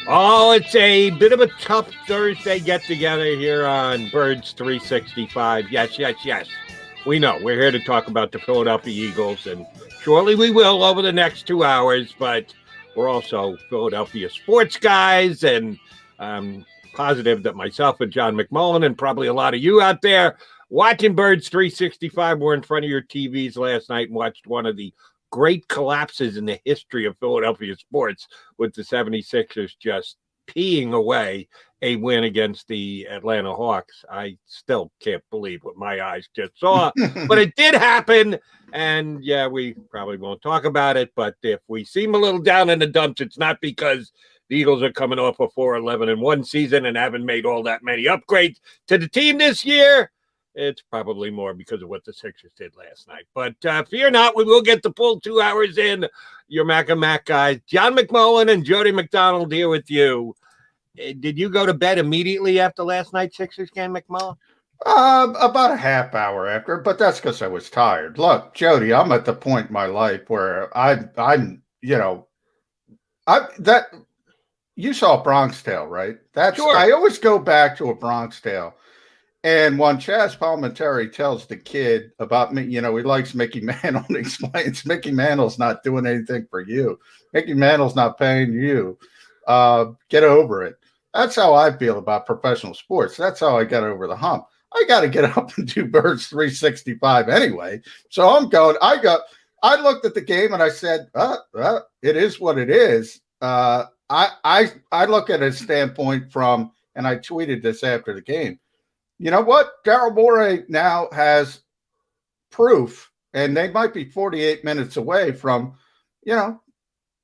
Oh, it's a bit of a tough Thursday get together here on Birds 365. Yes, yes, yes. We know we're here to talk about the Philadelphia Eagles, and surely we will over the next 2 hours. But we're also Philadelphia sports guys, and I'm positive that myself and John McMullen, and probably a lot of you out there watching Birds 365, were in front of your TVs last night and watched one of the great collapses in the history of Philadelphia sports, with the 76ers just peeing away a win against the Atlanta Hawks. I still can't believe what my eyes just saw, but it did happen. And yeah, we probably won't talk about it, but if we seem a little down in the dumps, it's not because the Eagles are coming off a 4-11-1 season and haven't made all that many upgrades to the team this year. It's probably more because of what the Sixers did last night. But fear not, we will get the full 2 hours in. Your Mac and Mac guys, John McMullen and Jody McDonald, here with you. Did you go to bed immediately after last night's Sixers game, McMullen? About a half hour after, but that's because I was tired. Look, Jody, I'm at the point in my life where I'm, that you saw Bronx Tale, right? That's Sure. I always go back to a Bronx Tale. And when Chaz Palminteri tells the kid about me, he likes Mickey Mantle and explains Mickey Mantle's not doing anything for you. Mickey Mantle's not paying you. Get over it. That's how I feel about professional sports. That's how I got over the hump. I got to get up and do Birds 365 anyway. So I'm going. I looked at the game and I said, it is what it is. I look at a standpoint from, and I tweeted this after the game. You know what? Daryl Morey now has proof, and they might be 48 minutes away from,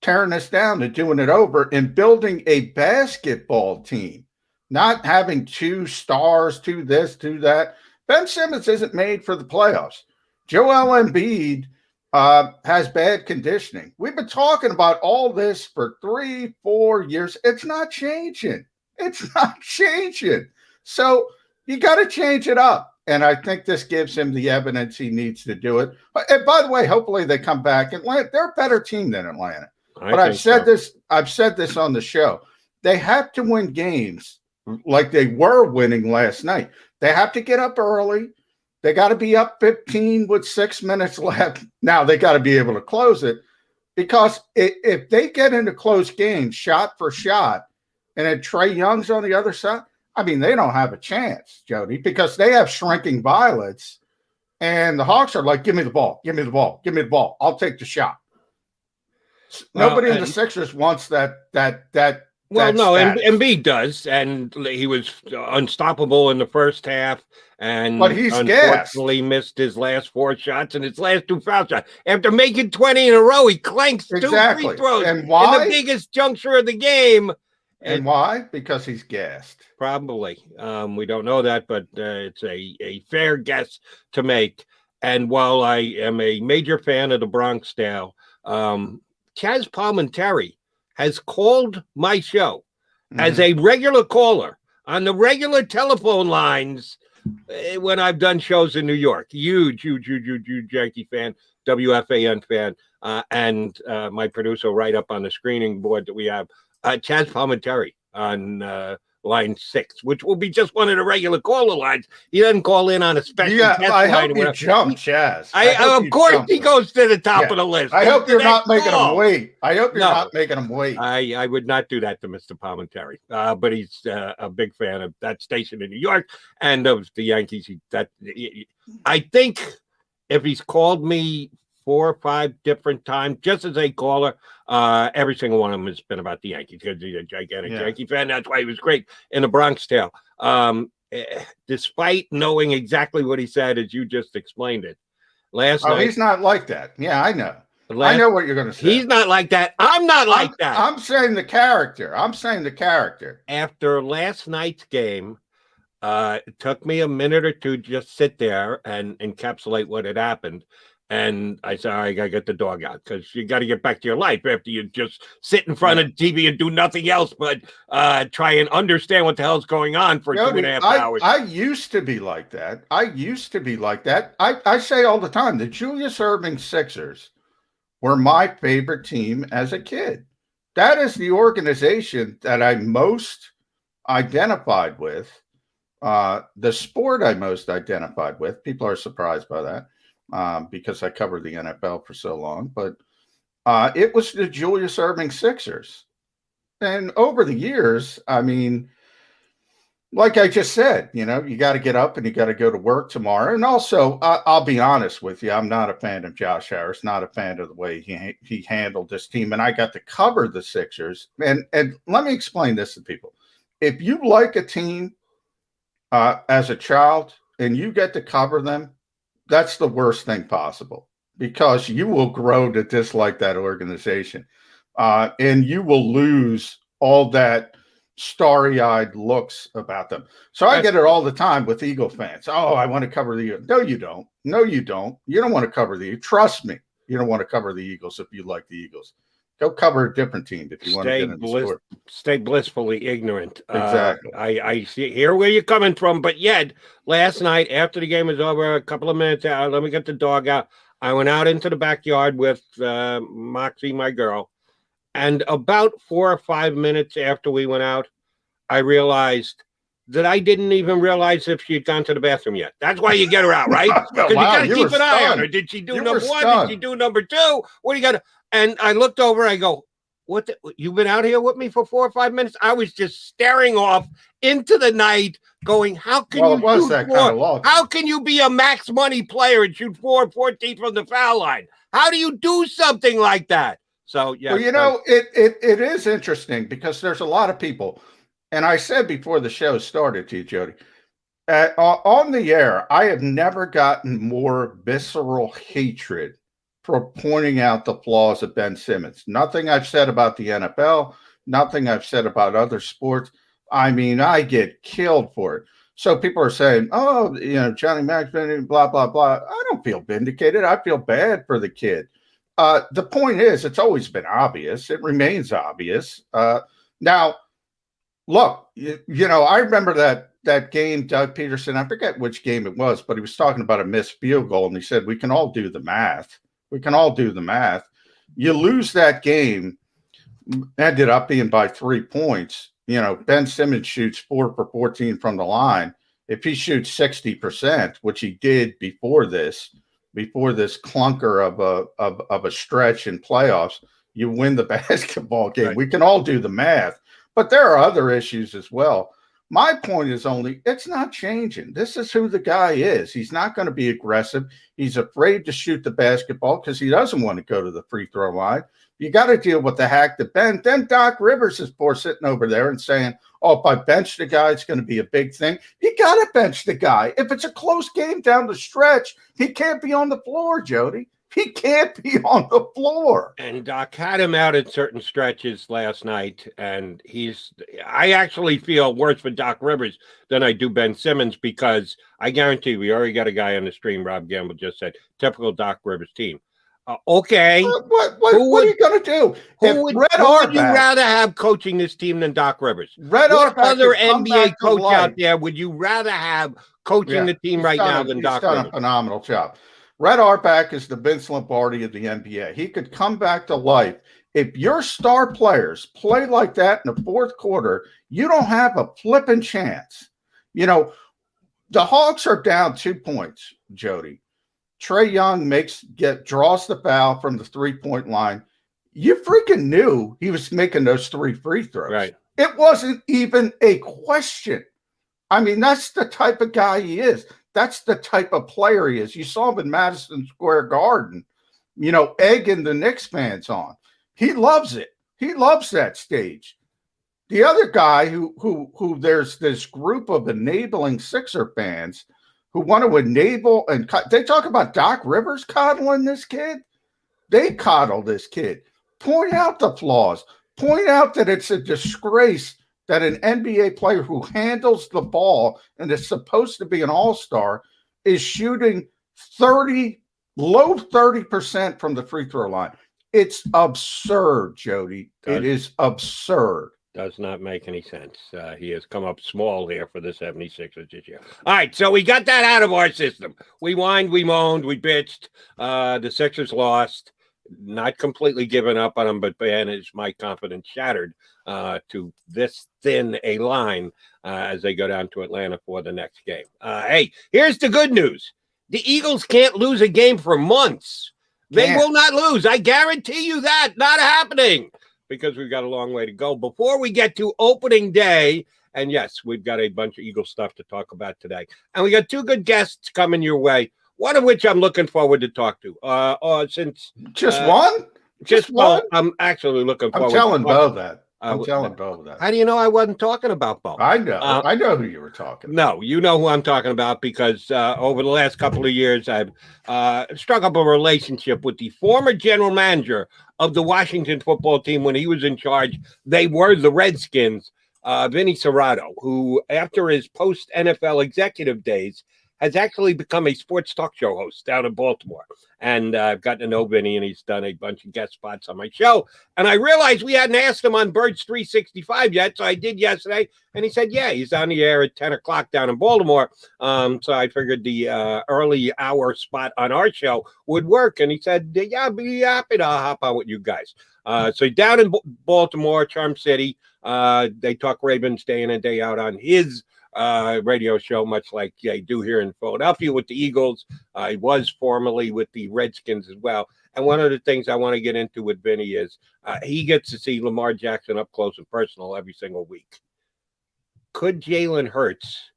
tearing this down and doing it over and building a basketball team, not having two stars, two this, two that. Ben Simmons isn't made for the playoffs. Joel Embiid has bad conditioning. We've been talking about all this for 3-4 years. It's not changing. It's not changing. So you got to change it up. And I think this gives him the evidence he needs to do it. And by the way, hopefully they come back. Atlanta, they're a better team than Atlanta. But I've said this on the show. They have to win games like they were winning last night. They have to get up early. They got to be up 15 with 6 minutes left. Now they got to be able to close it, because if they get into close games shot for shot, and then Trae Young's on the other side, I mean, they don't have a chance, Jody, because they have shrinking violets, and the Hawks are like, give me the ball, give me the ball, give me the ball. I'll take the shot. Nobody in the Sixers wants that. Well, no, and Embiid does, and he was unstoppable in the first half, but he's unfortunately missed his last 4 shots and his last 2 foul shots. After making 20 in a row, he clanks 2 free throws and why? In the biggest juncture of the game. And why? Because he's gassed. Probably. We don't know that, but it's a fair guess to make. And while I am a major fan of the Bronx Tale, Chaz Palminteri has called my show as a regular caller on the regular telephone lines when I've done shows in New York. Huge Yankee fan, WFAN fan, and my producer right up on the screening board that we have, Chaz Palminteri on line 6, which will be just one of the regular caller lines. He doesn't call in on a special guest line. I hope you jump, Chaz. Of course, he goes to the top of the list. I hope you're not making him wait. I hope you're not making him wait. I would not do that to Mr. Palminteri, but he's a big fan of that station in New York and of the Yankees. I think if he's called me 4 or 5 different times just as a caller, every single one of them has been about the Yankees, because he's a gigantic Yankee fan. That's why he was great in the Bronx Tale. Despite knowing exactly what he said, as you just explained it last night. He's not like that. Yeah, I know. I know what you're going to say. He's not like that. I'm not like that. I'm saying the character. After last night's game, it took me a minute or two to just sit there and encapsulate what had happened. And I said, I got to get the dog out, because you got to get back to your life after you just sit in front of TV and do nothing else but try and understand what the hell's going on for 2.5 hours. I used to be like that. I say all the time, the Julius Erving Sixers were my favorite team as a kid. that is the organization that I most identified with. The sport I most identified with. People are surprised by that because I covered the NFL for so long. But it was the Julius Erving Sixers. And over the years, I mean, like I just said, you got to get up and you got to go to work tomorrow. And also, I'll be honest with you, I'm not a fan of Josh Harris, not a fan of the way he handled this team. And I got to cover the Sixers. And let me explain this to people. If you like a team as a child and you get to cover them, that's the worst thing possible because you will grow to dislike that organization. And you will lose all that starry-eyed looks about them. So I get it all the time with Eagle fans. Oh, I want to cover the Eagles. No, you don't. No, you don't. You don't want to cover the Eagles. Trust me. You don't want to cover the Eagles if you like the Eagles. Go cover a different team if you want to get in the sport. Stay blissfully ignorant. Exactly. I hear where you're coming from, but yet last night after the game was over, a couple of minutes out, let me get the dog out. I went out into the backyard with Moxie, my girl. And about 4 or 5 minutes after we went out, I realized that I didn't even realize if she had gone to the bathroom yet. That's why you get her out, right? Because Wow, you got to keep an eye on her. Did she do number one? Did she do number two? What do you got to? And I looked over. I go, "What? You've been out here with me for 4 or 5 minutes?" I was just staring off into the night, going, "How can you? It was that kind of law. How can you be a max money player and shoot 4-14 from the foul line? How do you do something like that?" So, yeah. Well, it is interesting because there's a lot of people, and I said before the show started to you, Jody, on the air, I have never gotten more visceral hatred for pointing out the flaws of Ben Simmons. Nothing I've said about the NFL, nothing I've said about other sports. I mean, I get killed for it. So people are saying, oh, Johnny Mack's blah, blah, blah. I don't feel vindicated. I feel bad for the kid. The point is, it's always been obvious. It remains obvious. Now, look, I remember that game, Doug Peterson, I forget which game it was, but he was talking about a missed field goal, and he said, we can all do the math. We can all do the math. You lose that game, ended up being by 3 points. Ben Simmons shoots 4 for 14 from the line. If he shoots 60%, which he did before this clunker of a stretch in playoffs, you win the basketball game. Right. We can all do the math, but there are other issues as well. My point is only, it's not changing. This is who the guy is. He's not going to be aggressive. He's afraid to shoot the basketball because he doesn't want to go to the free throw line. You got to deal with the hack that Ben. Then Doc Rivers is sitting over there and saying, oh, if I bench the guy, it's going to be a big thing. You got to bench the guy. If it's a close game down the stretch, he can't be on the floor, Jody. He can't be on the floor. And Doc had him out at certain stretches last night, and I actually feel worse for Doc Rivers than I do Ben Simmons because I guarantee we already got a guy on the stream, Rob Gamble just said, typical Doc Rivers team. Okay. What are you going to do? Who would you rather have coaching this team than Doc Rivers? What other NBA coach out there would you rather have coaching the team right now than Doc Rivers? He's done a phenomenal job. Red Auerbach is the Vince Lombardi of the NBA. He could come back to life. If your star players play like that in the fourth quarter, you don't have a flipping chance. The Hawks are down 2 points, Jody. Trae Young draws the foul from the 3-point line. You freaking knew he was making those 3 free throws. Right. It wasn't even a question. I mean, that's the type of guy he is. That's the type of player he is. You saw him in Madison Square Garden, egging the Knicks fans on. He loves it. He loves that stage. The other guy who there's this group of enabling Sixer fans who want to enable and they talk about Doc Rivers coddling this kid. They coddle this kid. Point out the flaws. Point out that it's a disgrace that an NBA player who handles the ball and is supposed to be an all-star is shooting low 30% from the free throw line. It's absurd, Jody. It is absurd. Does not make any sense. He has come up small here for the 76ers this year. All right, so we got that out of our system. We whined, we moaned, we bitched. The Sixers lost. not completely given up on him, but man, is my confidence shattered to this thin a line as they go down to Atlanta for the next game. Hey, here's the good news. The Eagles can't lose a game for months. They will not lose. I guarantee you that. Not happening, because we've got a long way to go before we get to opening day. And yes, we've got a bunch of Eagle stuff to talk about today. And we got two good guests coming your way, one of which I'm looking forward to talk to. Since just one? Just one? I'm actually looking forward to telling Bo that. I'm telling Bo that. How do you know I wasn't talking about Bo? I know. I know who you were talking about. No, you know who I'm talking about, because over the last couple of years, I've struck up a relationship with the former general manager of the Washington football team when he was in charge. They were the Redskins, Vinnie Serrano, who, after his post-NFL executive days, has actually become a sports talk show host down in Baltimore. And I've gotten to know Vinny, and he's done a bunch of guest spots on my show. And I realized we hadn't asked him on Birds 365 yet, so I did yesterday. And he said, yeah, he's on the air at 10 o'clock down in Baltimore. So I figured the early hour spot on our show would work. And he said, yeah, I'll be happy to hop on with you guys. So down in Baltimore, Charm City, they talk Ravens day in and day out on his radio show, much like I do here in Philadelphia with the Eagles. I was formerly with the Redskins as well. And one of the things I want to get into with Vinny is he gets to see Lamar Jackson up close and personal every single week. Could Jalen Hurts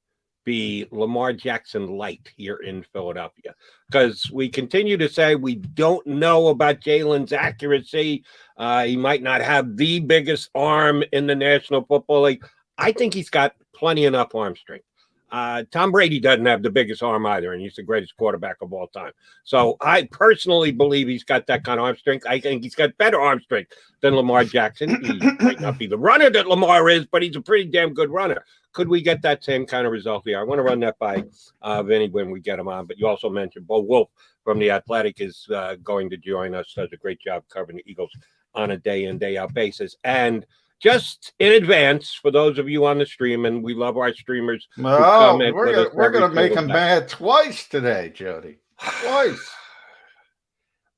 be Lamar Jackson light here in Philadelphia? Because we continue to say we don't know about Jalen's accuracy. He might not have the biggest arm in the National Football League. I think he's got plenty enough arm strength. Tom Brady doesn't have the biggest arm either, and he's the greatest quarterback of all time. So I personally believe he's got that kind of arm strength. I think he's got better arm strength than Lamar Jackson. He might not be the runner that Lamar is, but he's a pretty damn good runner. Could we get that same kind of result here? I want to run that by Vinny when we get him on. But you also mentioned Bo Wulf from The Athletic is going to join us. Does a great job covering the Eagles on a day-in, day-out basis. And just in advance, for those of you on the stream, and we love our streamers. Oh, we're going to make them mad twice today, Jody. Twice.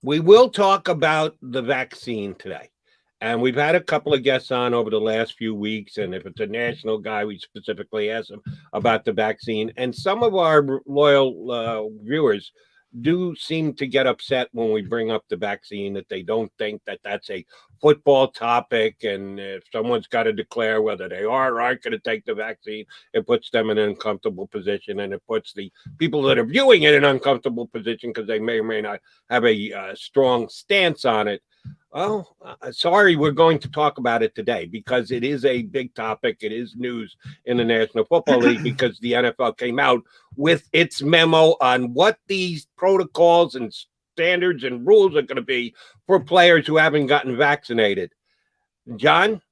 We will talk about the vaccine today. And we've had a couple of guests on over the last few weeks. And if it's a national guy, we specifically ask them about the vaccine. And some of our loyal viewers do seem to get upset when we bring up the vaccine, that they don't think that that's a football topic. And if someone's got to declare whether they are or aren't going to take the vaccine, it puts them in an uncomfortable position, and it puts the people that are viewing it in an uncomfortable position because they may or may not have a strong stance on it. Well, sorry, we're going to talk about it today because it is a big topic. It is news in the National Football League because the NFL came out with its memo on what these protocols and standards and rules are going to be for players who haven't gotten vaccinated. John,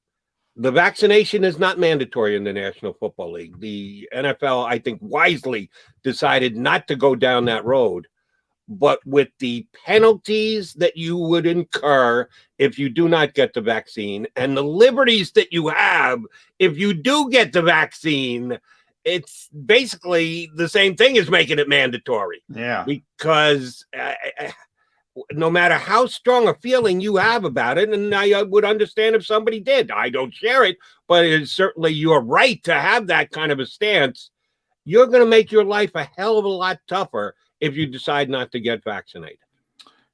the vaccination is not mandatory in the National Football League. The NFL, I think, wisely decided not to go down that road. But with the penalties that you would incur if you do not get the vaccine and the liberties that you have if you do get the vaccine, it's basically the same thing as making it mandatory. Yeah. Because no matter how strong a feeling you have about it, and I would understand if somebody did. I don't share it, but it's certainly your right to have that kind of a stance. You're going to make your life a hell of a lot tougher if you decide not to get vaccinated.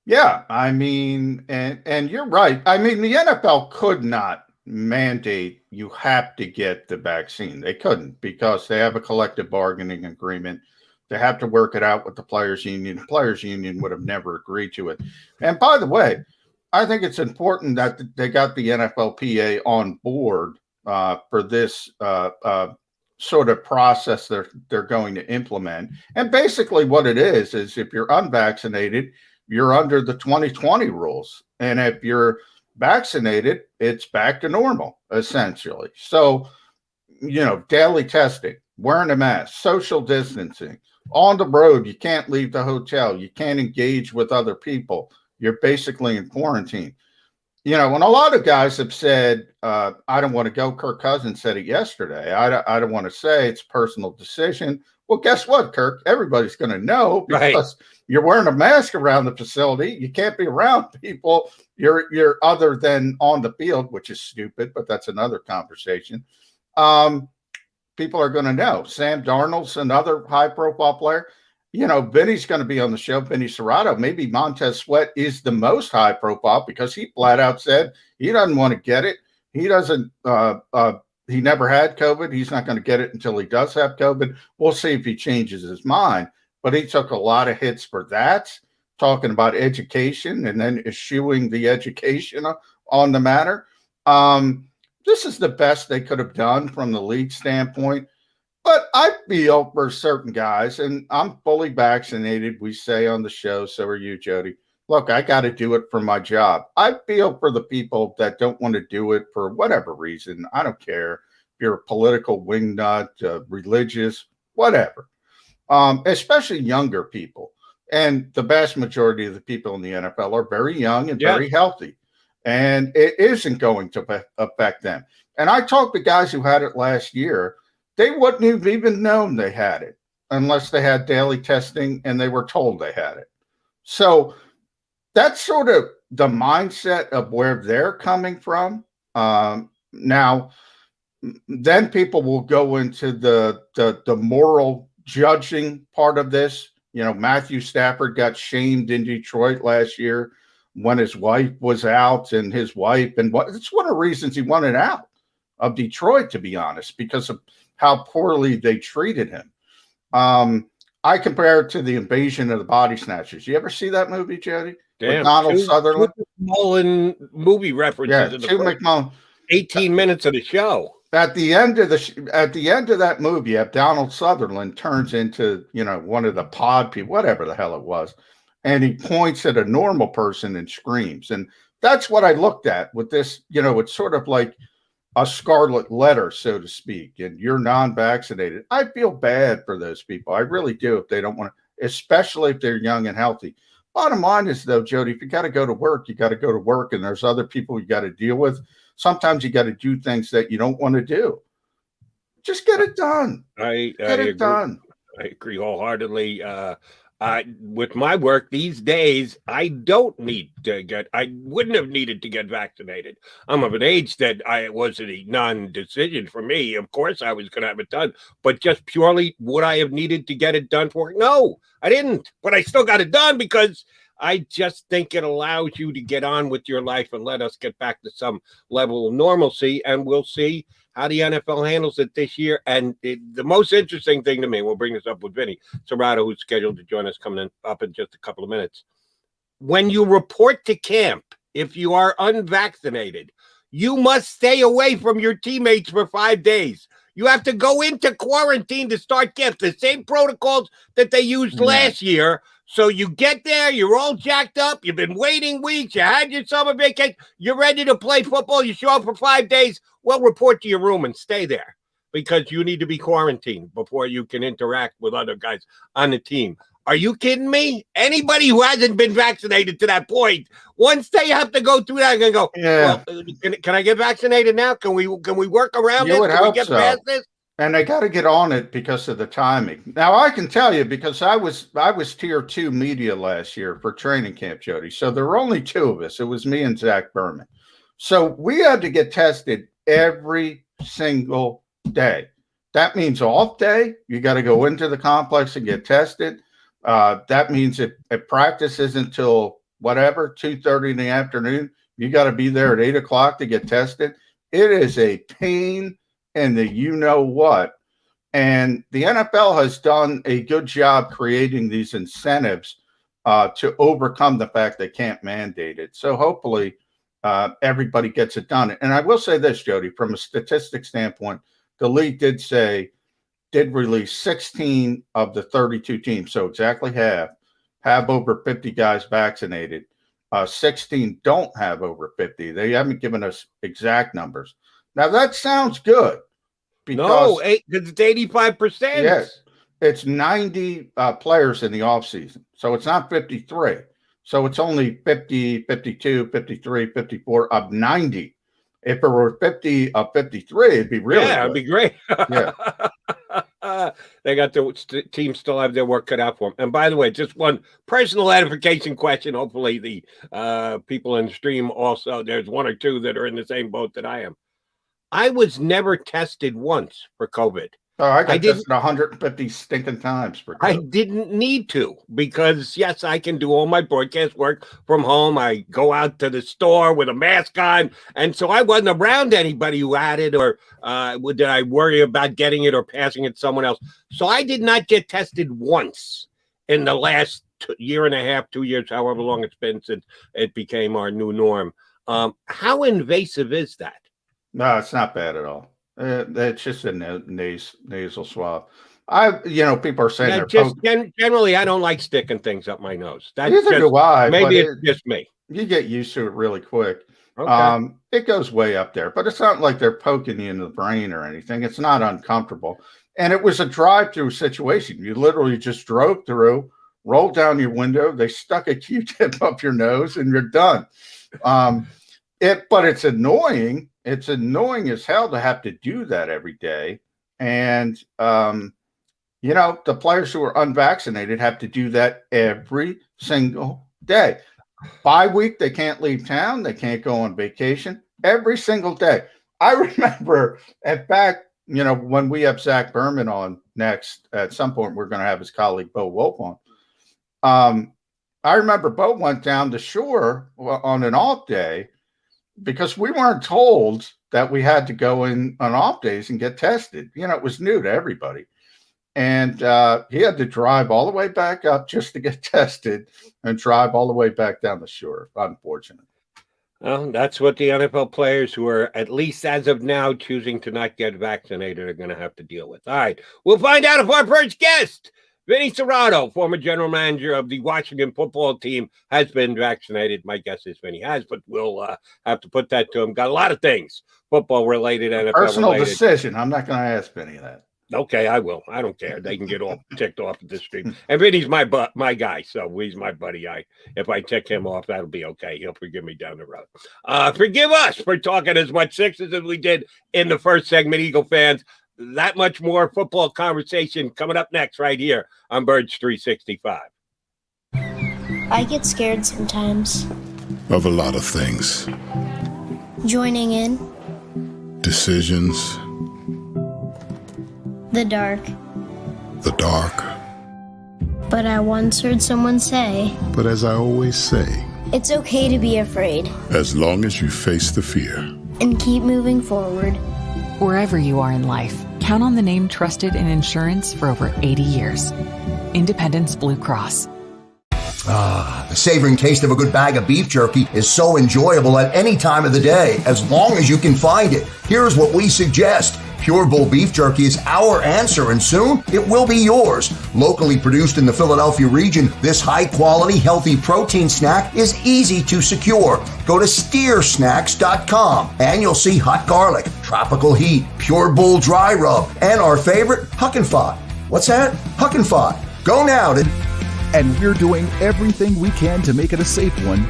Yeah, I mean, and you're right. I mean, the NFL could not mandate you have to get the vaccine. They couldn't because they have a collective bargaining agreement. They have to work it out with the players' union. The players' union would have never agreed to it. And by the way, I think it's important that they got the NFLPA on board for this sort of process they're going to implement. And basically what it is if you're unvaccinated, you're under the 2020 rules. And if you're vaccinated, it's back to normal, essentially. So, daily testing, wearing a mask, social distancing, on the road, you can't leave the hotel, you can't engage with other people. You're basically in quarantine. When a lot of guys have said, I don't want to go, Kirk Cousins said it yesterday. I don't want to say it's a personal decision. Well, guess what, Kirk? Everybody's going to know Right. because you're wearing a mask around the facility. You can't be around people. You're other than on the field, which is stupid, but that's another conversation. People are going to know. Sam Darnold's another high-profile player. You know, Vinny's going to be on the show. Vinnie Serrano. Maybe Montez Sweat is the most high-profile because he flat out said he doesn't want to get it. He doesn't. He never had COVID. He's not going to get it until he does have COVID. We'll see if he changes his mind. But he took a lot of hits for that, talking about education and then eschewing the education on the matter. This is the best they could have done from the league standpoint. But I feel for certain guys, and I'm fully vaccinated, we say on the show, so are you, Jody. Look, I got to do it for my job. I feel for the people that don't want to do it for whatever reason. I don't care if you're a political wingnut, religious, whatever, especially younger people. And the vast majority of the people in the NFL are very young and very healthy. And it isn't going to affect them. And I talked to guys who had it last year. They wouldn't have even known they had it unless they had daily testing and they were told they had it. So that's sort of the mindset of where they're coming from. Now, then people will go into the moral judging part of this. You know, Matthew Stafford got shamed in Detroit last year when his wife was out, and his wife, and it's one of the reasons he wanted out of Detroit, to be honest, because of how poorly they treated him. I compare it to the Invasion of the Body Snatchers. You ever see that movie, Jody? Damn, with Donald Sutherland? McMullen movie references. Yeah, McMullen. 18 minutes of the show. At the end of that movie, Donald Sutherland turns into, you know, one of the pod people, whatever the hell it was, and he points at a normal person and screams. And that's what I looked at with this. You know, it's sort of like a scarlet letter, so to speak, and you're non-vaccinated. I feel bad for those people. I really do, if they don't want to, especially if they're young and healthy. Bottom line is, though, Jody, if you got to go to work, you got to go to work, and there's other people you got to deal with. Sometimes you got to do things that you don't want to do. Just get it done. I agree wholeheartedly. With my work these days, I don't need to I wouldn't have needed to get vaccinated. I'm of an age that it was a non-decision for me. Of course, I was going to have it done, but just purely would I have needed to get it done for it? No, I didn't, but I still got it done because I just think it allows you to get on with your life and let us get back to some level of normalcy, and we'll see how the NFL handles it this year. And the most interesting thing to me, we'll bring this up with Vinny Serrano, who's scheduled to join us coming up in just a couple of minutes. When you report to camp, if you are unvaccinated, you must stay away from your teammates for 5 days. You have to go into quarantine to start camp, the same protocols that they used last year. So you get there, you're all jacked up, you've been waiting weeks, you had your summer vacation, you're ready to play football, you show up for 5 days, well, report to your room and stay there because you need to be quarantined before you can interact with other guys on the team. Are you kidding me? Anybody who hasn't been vaccinated to that point, once they have to go through that, I'm going to go, well, can I get vaccinated now? Can we work around this? Can we get past this? And they got to get on it because of the timing. Now, I can tell you, because I was tier 2 media last year for training camp, Jody. So there were only 2 of us. It was me and Zach Berman. So we had to get tested every single day. That means off day, you got to go into the complex and get tested. That means if practice isn't until whatever, 2:30 in the afternoon, you got to be there at 8 o'clock to get tested. It is a pain in the you-know-what. And the NFL has done a good job creating these incentives to overcome the fact they can't mandate it. So hopefully everybody gets it done. And I will say this, Jody, from a statistics standpoint, the league did release 16 of the 32 teams, so exactly half, have over 50 guys vaccinated. 16 don't have over 50. They haven't given us exact numbers. Now, that sounds good. Because it's 85%. Yes, it's 90 players in the offseason. So it's not 53. So it's only 50, 52, 53, 54 of 90. If it were 50 of 53, it'd be really good. It'd be great. Yeah. They got the team still have their work cut out for them. And by the way, just one personal edification question. Hopefully the people in the stream also, there's one or two that are in the same boat that I am. I was never tested once for COVID. Oh, I got tested 150 stinking times for COVID. I didn't need to because, yes, I can do all my broadcast work from home. I go out to the store with a mask on. And so I wasn't around anybody who had it or did I worry about getting it or passing it to someone else. So I did not get tested once in the last year and a half, 2 years, however long it's been since it became our new norm. How invasive is that? No, it's not bad at all. It's just a nasal swab. People are saying generally I don't like sticking things up my nose. That's neither do I. Maybe it's just me. You get used to it really quick. Okay. It goes way up there, but it's not like they're poking you in the brain or anything. It's not uncomfortable. And it was a drive-through situation. You literally just drove through, rolled down your window, they stuck a Q-tip up your nose, and you're done. But it's annoying. It's annoying as hell to have to do that every day. And, the players who are unvaccinated have to do that every single day. Bye week, they can't leave town. They can't go on vacation every single day. I remember when we have Zach Berman on next, at some point, we're going to have his colleague, Bo Wulf on. I remember Bo went down the shore on an off day because we weren't told that we had to go in on off days and get tested. It was new to everybody. And he had to drive all the way back up just to get tested and drive all the way back down the shore, unfortunately. Well, that's what the NFL players who are, at least as of now, choosing to not get vaccinated are going to have to deal with. All right. We'll find out if our first guest, Vinnie Serrano, former general manager of the Washington football team, has been vaccinated. My guess is Vinny has, but we'll have to put that to him. Got a lot of things, football-related, NFL-related. Personal decision. I'm not going to ask Vinny that. Okay, I will. I don't care. They can get all ticked off at this stream. And Vinny's my guy, so he's my buddy. If I tick him off, that'll be okay. He'll forgive me down the road. Forgive us for talking as much Sixers as we did in the first segment, Eagle fans. That much more football conversation coming up next right here on Birds 365. I get scared sometimes. Of a lot of things. Joining in. Decisions. The dark. The dark. But I once heard someone say, but as I always say, it's okay to be afraid. As long as you face the fear. And keep moving forward. Wherever you are in life, count on the name trusted in insurance for over 80 years. Independence Blue Cross. The savoring taste of a good bag of beef jerky is so enjoyable at any time of the day, as long as you can find it. Here's what we suggest. Pure Bull Beef Jerky is our answer, and soon it will be yours. Locally produced in the Philadelphia region, this high-quality, healthy protein snack is easy to secure. Go to steersnacks.com, and you'll see hot garlic, tropical heat, Pure Bull dry rub, and our favorite, Huck and Fod. What's that? Huck and Fod. Go now to... And we're doing everything we can to make it a safe one.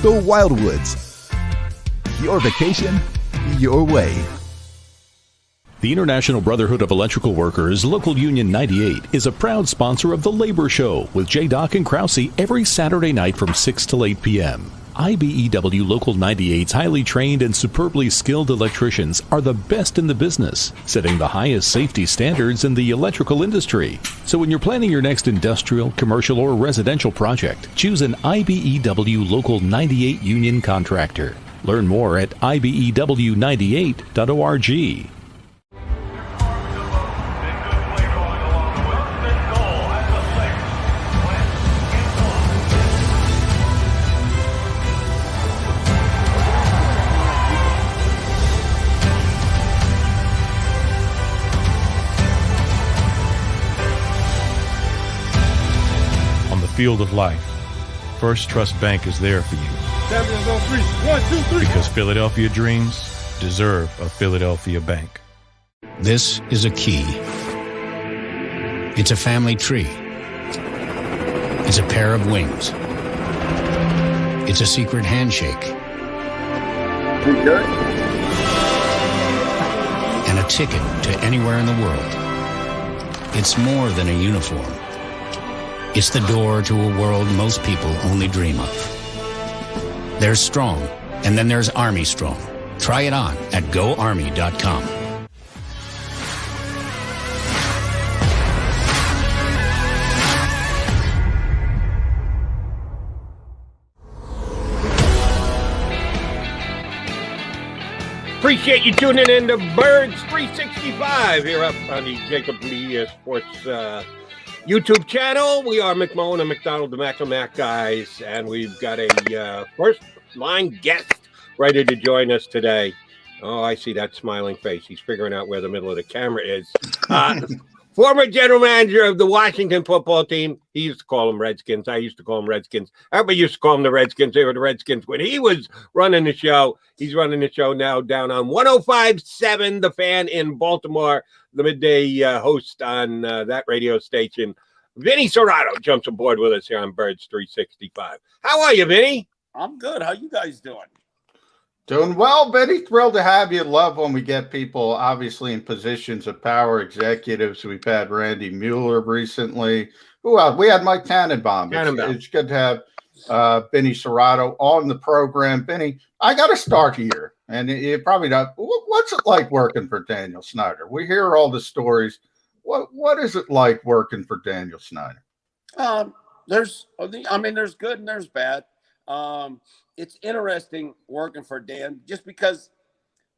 The Wildwoods. Your vacation, your way. The International Brotherhood of Electrical Workers, Local Union 98, is a proud sponsor of The Labor Show with J. Doc and Krause every Saturday night from 6 till 8 p.m. IBEW Local 98's highly trained and superbly skilled electricians are the best in the business, setting the highest safety standards in the electrical industry. So when you're planning your next industrial, commercial, or residential project, choose an IBEW Local 98 union contractor. Learn more at IBEW98.org. Field of life, First Trust Bank is there for you. Champions on three. 1, 2, 3. Because Philadelphia dreams deserve a Philadelphia bank. This is a key. It's a family tree. It's a pair of wings. It's a secret handshake. And a ticket to anywhere in the world. It's more than a uniform. It's the door to a world most people only dream of. There's Strong, and then there's Army Strong. Try it on at GoArmy.com. Appreciate you tuning in to Birds 365 here up on the JAKIB Sports YouTube channel. We are McMullen and McDonald, the Mac and Mac guys, and we've got a first-line guest ready to join us today. Oh, I see that smiling face. He's figuring out where the middle of the camera is. Former general manager of the Washington football team. He used to call them Redskins. I used to call them Redskins. Everybody used to call them the Redskins. They were the Redskins when he was running the show. He's running the show now down on 105.7 The Fan in Baltimore, the midday host on that radio station. Vinnie Serrano jumps aboard with us here on Birds 365. How are you, Vinny? I'm good. How you guys doing? Doing well, Vinny. Thrilled to have you. Love when we get people obviously in positions of power, executives. We've had Randy Mueller recently. Who else? We had Mike Tannenbaum. It's good to have Vinnie Serrano on the program. Vinny, I got to start here. And you probably not. What's it like working for Daniel Snyder? We hear all the stories. What is it like working for Daniel Snyder? There's good and there's bad. It's interesting working for Dan just because,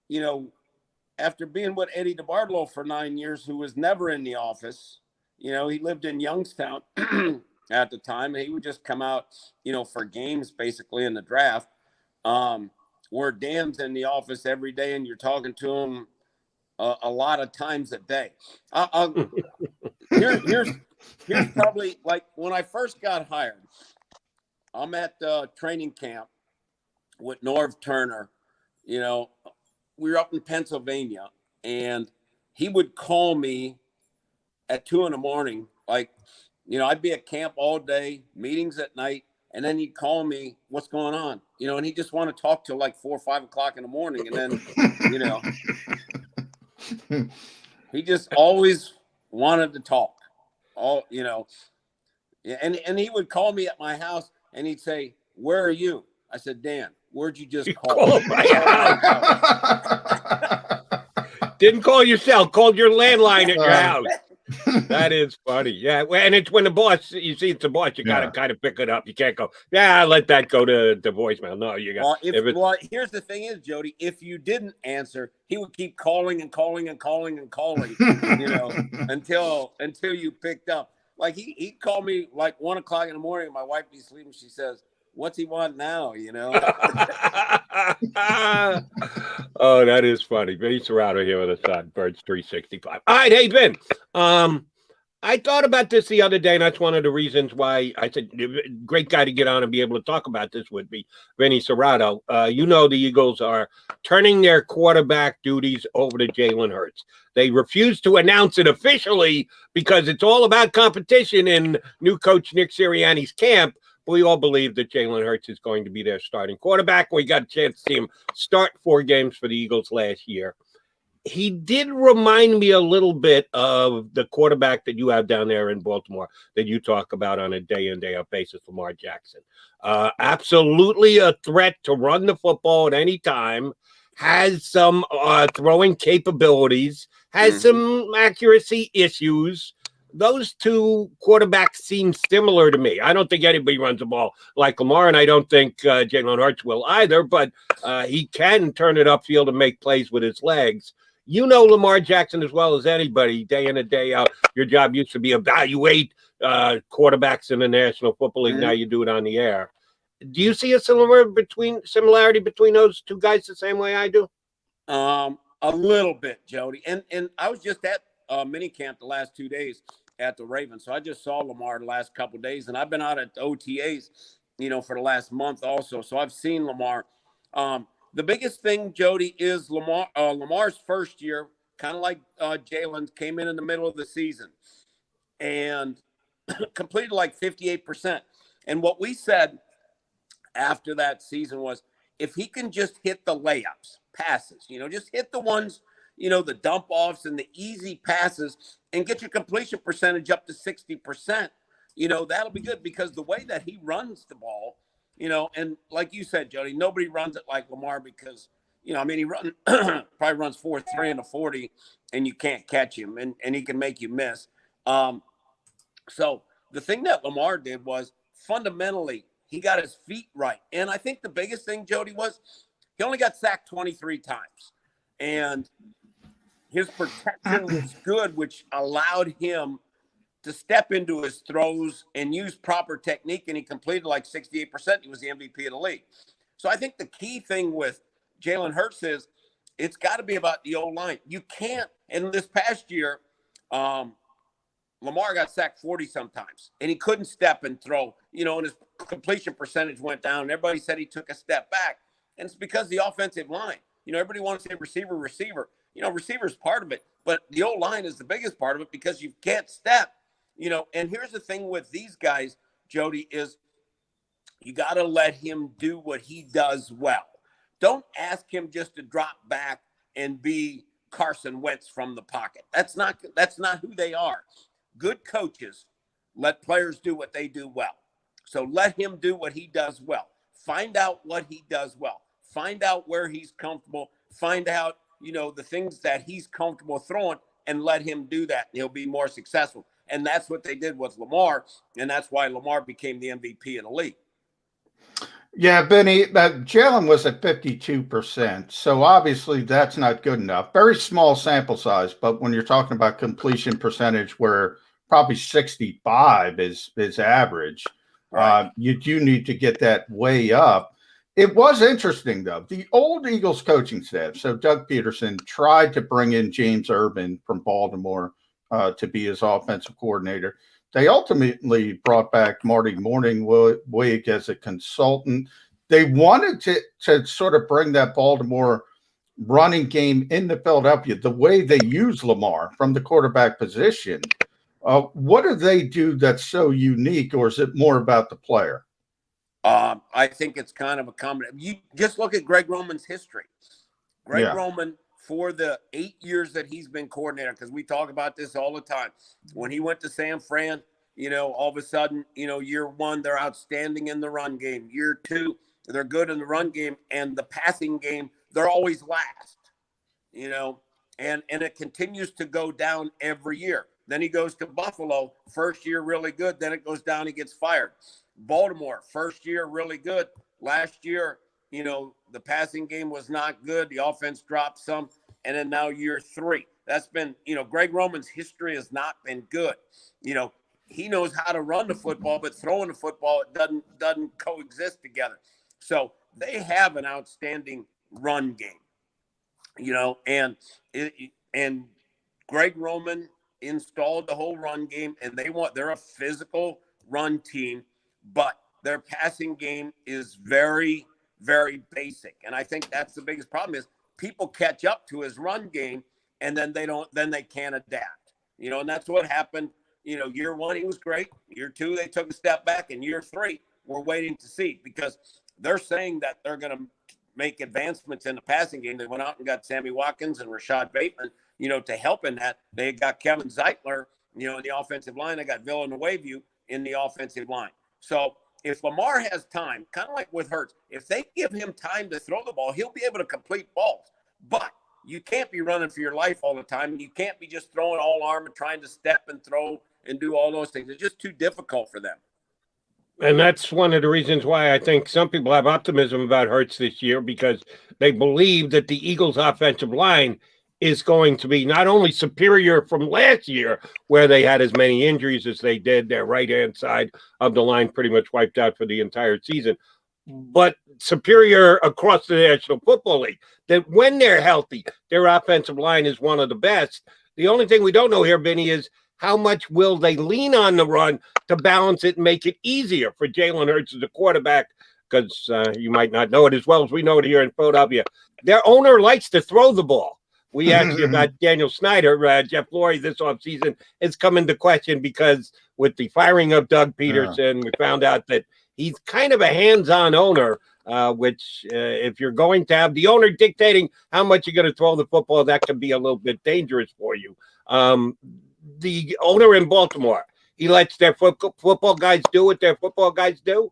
you know, after being with Eddie DeBartolo for 9 years, who was never in the office, you know, he lived in Youngstown at the time. And he would just come out, you know, for games basically in the draft, where Dan's in the office every day and you're talking to him a lot of times a day. Here's probably like when I first got hired, I'm at training camp with Norv Turner. You know, we were up in Pennsylvania, and he would call me at 2 a.m. Like, you know, I'd be at camp all day, meetings at night, and then he'd call me, what's going on? You know, and he just want to talk till like 4 or 5 o'clock in the morning. And then, you know, he just always wanted to talk. All, you know, and he would call me at my house and he'd say, where are you? I said, Dan, where'd you just call? Didn't call yourself, called your landline at your house. That is funny. Yeah. And it's when the boss, you see it's the boss, you got to kind of pick it up. You can't go, let that go to voicemail. No, you got well, here's the thing is, Jody, if you didn't answer, he would keep calling and calling and calling and calling, you know, until you picked up. Like he'd call me like 1 o'clock in the morning and my wife be sleeping. She says, what's he want now? You know? Oh, that is funny. Vinnie Serrano here with us on Birds 365. All right. Hey, Vin, I thought about this the other day, and that's one of the reasons why I said, great guy to get on and be able to talk about this would be Vinnie Serrano. You know, the Eagles are turning their quarterback duties over to Jalen Hurts. They refuse to announce it officially because it's all about competition in new coach Nick Sirianni's camp. We all believe that Jalen Hurts is going to be their starting quarterback. We got a chance to see him start 4 games for the Eagles last year. He did remind me a little bit of the quarterback that you have down there in Baltimore that you talk about on a day-in, day-out basis, Lamar Jackson. Absolutely a threat to run the football at any time, has some throwing capabilities, has some accuracy issues. Those two quarterbacks seem similar to me. I don't think anybody runs the ball like Lamar, and I don't think Jalen Hurts will either, but he can turn it upfield and make plays with his legs. You know Lamar Jackson as well as anybody, day in and day out. Your job used to be evaluate quarterbacks in the National Football League. Now you do it on the air. Do you see a similarity between those two guys the same way I do? A little bit, Jody. And I was just at minicamp the last 2 days at the Ravens. So I just saw Lamar the last couple of days, and I've been out at OTAs, you know, for the last month also. So I've seen Lamar. The biggest thing, Jody, is Lamar's first year, kind of like Jalen, came in the middle of the season and completed like 58%. And what we said after that season was, if he can just hit the layups, passes, you know, just hit the ones, the dump offs and the easy passes and get your completion percentage up to 60%, that'll be good, because the way that he runs the ball, and like you said, Jody, nobody runs it like Lamar, because, he probably runs 4.3 in the 40 and you can't catch him, and he can make you miss. So the thing that Lamar did was fundamentally he got his feet right. And I think the biggest thing, Jody, was he only got sacked 23 times. And his protection was good, which allowed him to step into his throws and use proper technique, and he completed like 68%. He was the MVP of the league. So I think the key thing with Jalen Hurts is it's got to be about the O-line. You can't, and this past year, Lamar got sacked 40 sometimes, and he couldn't step and throw, and his completion percentage went down, and everybody said he took a step back. And it's because the offensive line. Everybody wants to say receiver. Receiver is part of it, but the O-line is the biggest part of it, because you can't step, And here's the thing with these guys, Jody, is you got to let him do what he does well. Don't ask him just to drop back and be Carson Wentz from the pocket. That's not who they are. Good coaches let players do what they do well. So let him do what he does well. Find out what he does well. Find out where he's comfortable. Find out, the things that he's comfortable throwing, and let him do that. He'll be more successful. And that's what they did with Lamar, and that's why Lamar became the MVP of the league. Yeah, Vinny, Jalen was at 52%, so obviously that's not good enough. Very small sample size, but when you're talking about completion percentage where probably 65 is average, right. You do need to get that way up. It was interesting, though. The old Eagles coaching staff, so Doug Peterson, tried to bring in James Urban from Baltimore to be his offensive coordinator. They ultimately brought back Marty Morningwig as a consultant. They wanted to sort of bring that Baltimore running game into Philadelphia, the way they use Lamar from the quarterback position. What do they do that's so unique, or is it more about the player? I think it's kind of a combination. You just look at Greg Roman's history. Greg Roman, for the 8 years that he's been coordinator, because we talk about this all the time. When he went to San Fran, all of a sudden, year one, they're outstanding in the run game. Year two, they're good in the run game, and the passing game, they're always last, and it continues to go down every year. Then he goes to Buffalo, first year really good, then it goes down, he gets fired. Baltimore, first year really good. Last year, the passing game was not good. The offense dropped some. And then now year three. That's been, Greg Roman's history has not been good. He knows how to run the football, but throwing the football, it doesn't coexist together. So they have an outstanding run game, and Greg Roman installed the whole run game, and they're a physical run team, but their passing game is very, very basic. And I think that's the biggest problem is people catch up to his run game, and then they can't adapt, and that's what happened. Year one, he was great. Year two, they took a step back. And year three, we're waiting to see, because they're saying that they're going to make advancements in the passing game. They went out and got Sammy Watkins and Rashad Bateman, to help in that. They got Kevin Zeitler, in the offensive line. They got Villanueva in the offensive line. So if Lamar has time, kind of like with Hurts, if they give him time to throw the ball, he'll be able to complete balls. But you can't be running for your life all the time, and you can't be just throwing all arm and trying to step and throw and do all those things. It's just too difficult for them. And that's one of the reasons why I think some people have optimism about Hurts this year, because they believe that the Eagles' offensive line is going to be not only superior from last year, where they had as many injuries as they did, their right-hand side of the line pretty much wiped out for the entire season, but superior across the National Football League. That when they're healthy, their offensive line is one of the best. The only thing we don't know here, Vinny, is how much will they lean on the run to balance it and make it easier for Jalen Hurts as a quarterback, because you might not know it as well as we know it here in Philadelphia. Their owner likes to throw the ball. We actually got Daniel Snyder, Jeff Lurie this offseason has come into question, because with the firing of Doug Peterson, we found out that he's kind of a hands-on owner which if you're going to have the owner dictating how much you're going to throw the football, that can be a little bit dangerous for you. The owner in Baltimore, he lets their football guys do what their football guys do.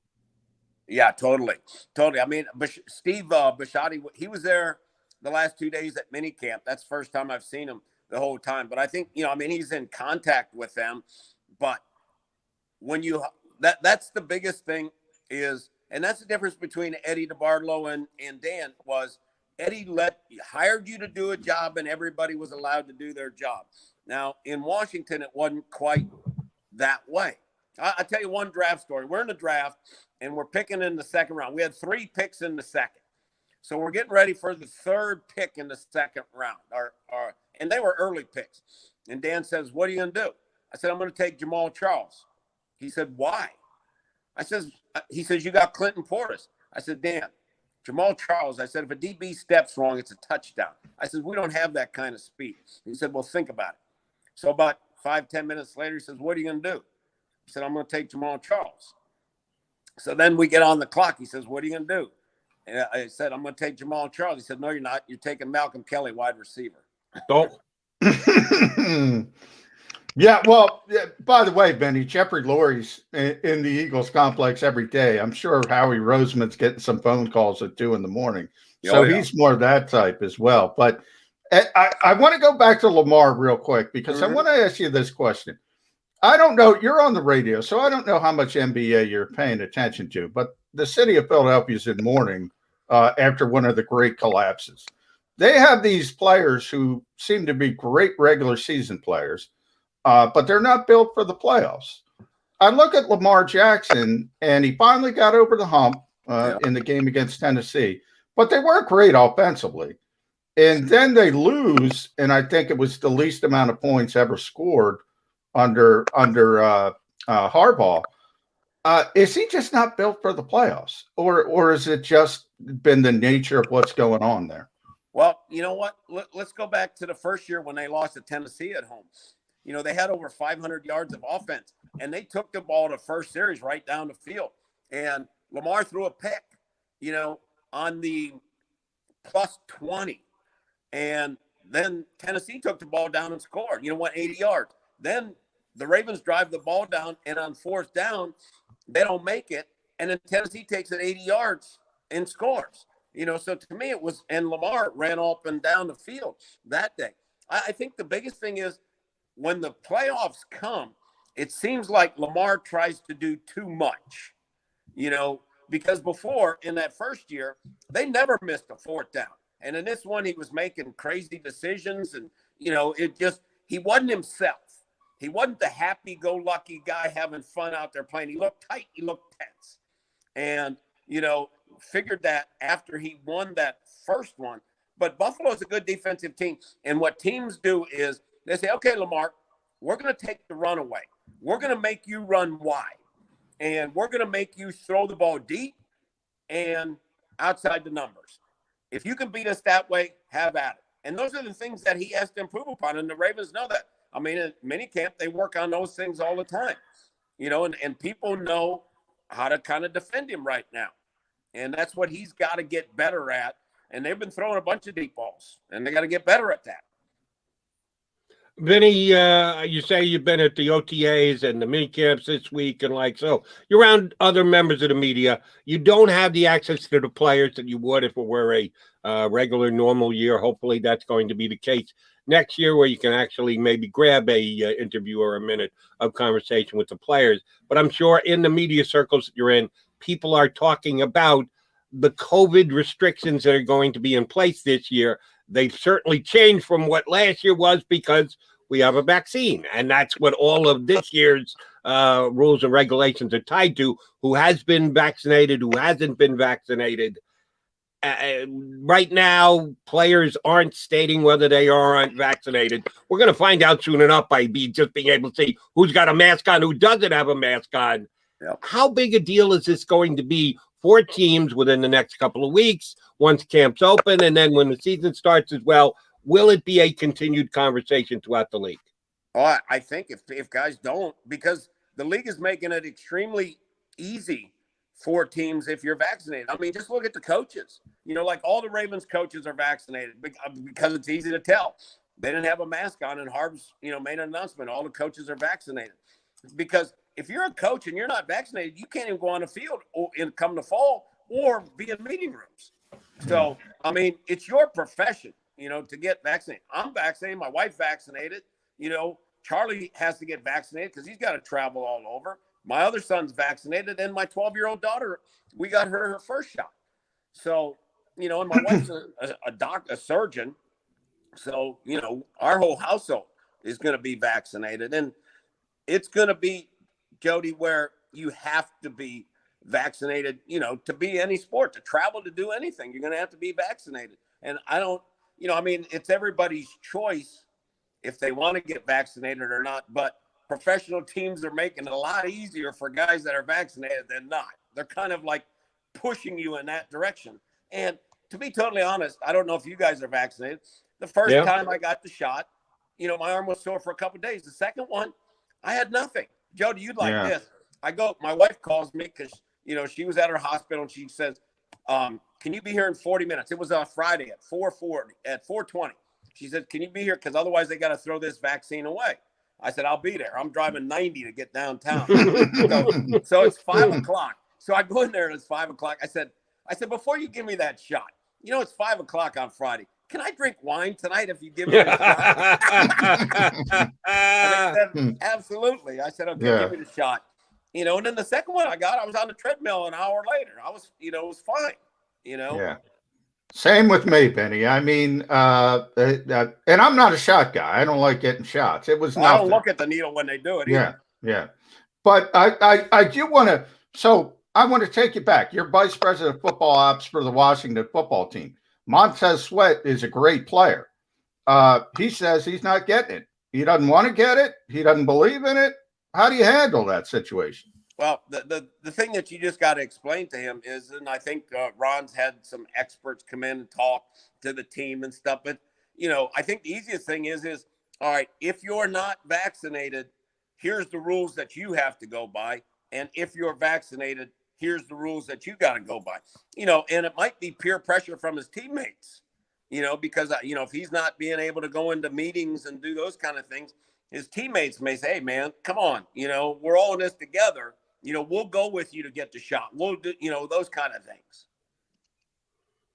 Yeah, totally. I mean, Steve Bisciotti, he was there the last 2 days at minicamp. That's the first time I've seen him the whole time. But I think, I mean, he's in contact with them. But when that's the biggest thing is, and that's the difference between Eddie DeBartolo and Dan, was Eddie hired you to do a job and everybody was allowed to do their job. Now, in Washington, it wasn't quite that way. I'll tell you one draft story. We're in the draft, and we're picking in the second round. We had 3 picks in the second. So we're getting ready for the 3rd pick in the second round. And they were early picks. And Dan says, what are you going to do? I said, I'm going to take Jamal Charles. He said, why? He says, you got Clinton Portis. I said, Dan, Jamal Charles, I said, if a DB steps wrong, it's a touchdown. I said, we don't have that kind of speed. He said, well, think about it. So about 5-10 minutes later, he says, what are you going to do? I said, I'm going to take Jamal Charles. So then we get on the clock. He says, what are you going to do? And I said, I'm going to take Jamal Charles. He said, no, you're not. You're taking Malcolm Kelly, wide receiver. Don't. Yeah, well, by the way, Benny, Jeffrey Lurie's in the Eagles complex every day. I'm sure Howie Roseman's getting some phone calls at 2 a.m. So he's more that type as well. But I want to go back to Lamar real quick because I want to ask you this question. I don't know. You're on the radio, so I don't know how much NBA you're paying attention to. But the city of Philadelphia is in mourning after one of the great collapses. They have these players who seem to be great regular season players, but they're not built for the playoffs. I look at Lamar Jackson, and he finally got over the hump in the game against Tennessee, but they weren't great offensively. And then they lose, and I think it was the least amount of points ever scored under Harbaugh. Is he just not built for the playoffs, or has it just been the nature of what's going on there? Well, you know what? Let's go back to the first year when they lost to Tennessee at home. They had over 500 yards of offense, and they took the ball to first series right down the field. And Lamar threw a pick, on the +20. And then Tennessee took the ball down and scored, went 80 yards. Then the Ravens drive the ball down, and on 4th down, they don't make it. And then Tennessee takes it 80 yards and scores. So to me it was, and Lamar ran up and down the field that day. I think the biggest thing is when the playoffs come, it seems like Lamar tries to do too much, because before in that first year, they never missed a 4th down. And in this one, he was making crazy decisions and, he wasn't himself. He wasn't the happy-go-lucky guy having fun out there playing. He looked tight. He looked tense. And, figured that after he won that first one. But Buffalo's a good defensive team. And what teams do is they say, okay, Lamar, we're going to take the run away. We're going to make you run wide. And we're going to make you throw the ball deep and outside the numbers. If you can beat us that way, have at it. And those are the things that he has to improve upon. And the Ravens know that. I mean, at minicamp, they work on those things all the time, and people know how to kind of defend him right now. And that's what he's got to get better at. And they've been throwing a bunch of deep balls, and they got to get better at that. Vinny, you say you've been at the OTAs and the mini camps this week, and so you're around other members of the media. You don't have the access to the players that you would if it were a regular, normal year. Hopefully that's going to be the case next year, where you can actually maybe grab a interview or a minute of conversation with the players. But I'm sure in the media circles that you're in, people are talking about the COVID restrictions that are going to be in place this year. They've certainly changed from what last year was because we have a vaccine. And that's what all of this year's rules and regulations are tied to. Who has been vaccinated, who hasn't been vaccinated. Right now, players aren't stating whether they are or aren't vaccinated. We're going to find out soon enough by just being able to see who's got a mask on, who doesn't have a mask on. Yep. How big a deal is this going to be for teams within the next couple of weeks, once camp's open, and then when the season starts as well? Will it be a continued conversation throughout the league? Oh, I think if guys don't, because the league is making it extremely easy 4 teams if you're vaccinated. I mean, just look at the coaches. You know, like all the Ravens coaches are vaccinated because it's easy to tell. They didn't have a mask on, and Harb's, you know, made an announcement. All the coaches are vaccinated. Because if you're a coach and you're not vaccinated, you can't even go on the field and come to fall or be in meeting rooms. So, I mean, it's your profession, you know, to get vaccinated. I'm vaccinated. My wife's vaccinated. You know, Charlie has to get vaccinated because he's got to travel all over. My other son's vaccinated, and my 12-year-old daughter, we got her first shot. So, you know, and my wife's a surgeon. So, you know, our whole household is going to be vaccinated. And it's going to be, Jody, where you have to be vaccinated, you know, to be any sport, to travel, to do anything. You're going to have to be vaccinated. And I don't, you know, I mean, it's everybody's choice if they want to get vaccinated or not. But professional teams are making it a lot easier for guys that are vaccinated than not. They're kind of like pushing you in that direction. And to be totally honest, I don't know if you guys are vaccinated. The first time I got the shot, you know, my arm was sore for a couple of days. The second one, I had nothing. Jody, you'd like this. My wife calls me because, you know, she was at her hospital and she says, can you be here in 40 minutes? It was on Friday at 4:20. She said, can you be here? Because otherwise they got to throw this vaccine away. I said, I'll be there. I'm driving 90 to get downtown. so it's 5 o'clock. So I go in there and it's 5 o'clock. I said, before you give me that shot, you know, it's 5 o'clock on Friday. Can I drink wine tonight if you give me a shot? Said, absolutely. I said, okay, give me the shot. You know, and then the second one I was on the treadmill an hour later. I was, you know, it was fine, you know? Yeah. Same with me, Vinny. I mean, and I'm not a shot guy. I don't like getting shots. It was I don't look at the needle when they do it either. Yeah. But I do want to, so I want to take you back. You're vice president of football ops for the Washington football team. Montez Sweat is a great player. He says he's not getting it. He doesn't want to get it. He doesn't believe in it. How do you handle that situation? Well, the thing that you just got to explain to him is, and I think Ron's had some experts come in and talk to the team and stuff, but, you know, I think the easiest thing is, all right, if you're not vaccinated, here's the rules that you have to go by. And if you're vaccinated, here's the rules that you got to go by, you know, and it might be peer pressure from his teammates, you know, because, you know, if he's not being able to go into meetings and do those kind of things, his teammates may say, hey, man, come on, you know, we're all in this together. You know, we'll go with you to get the shot. We'll do, you know, those kind of things.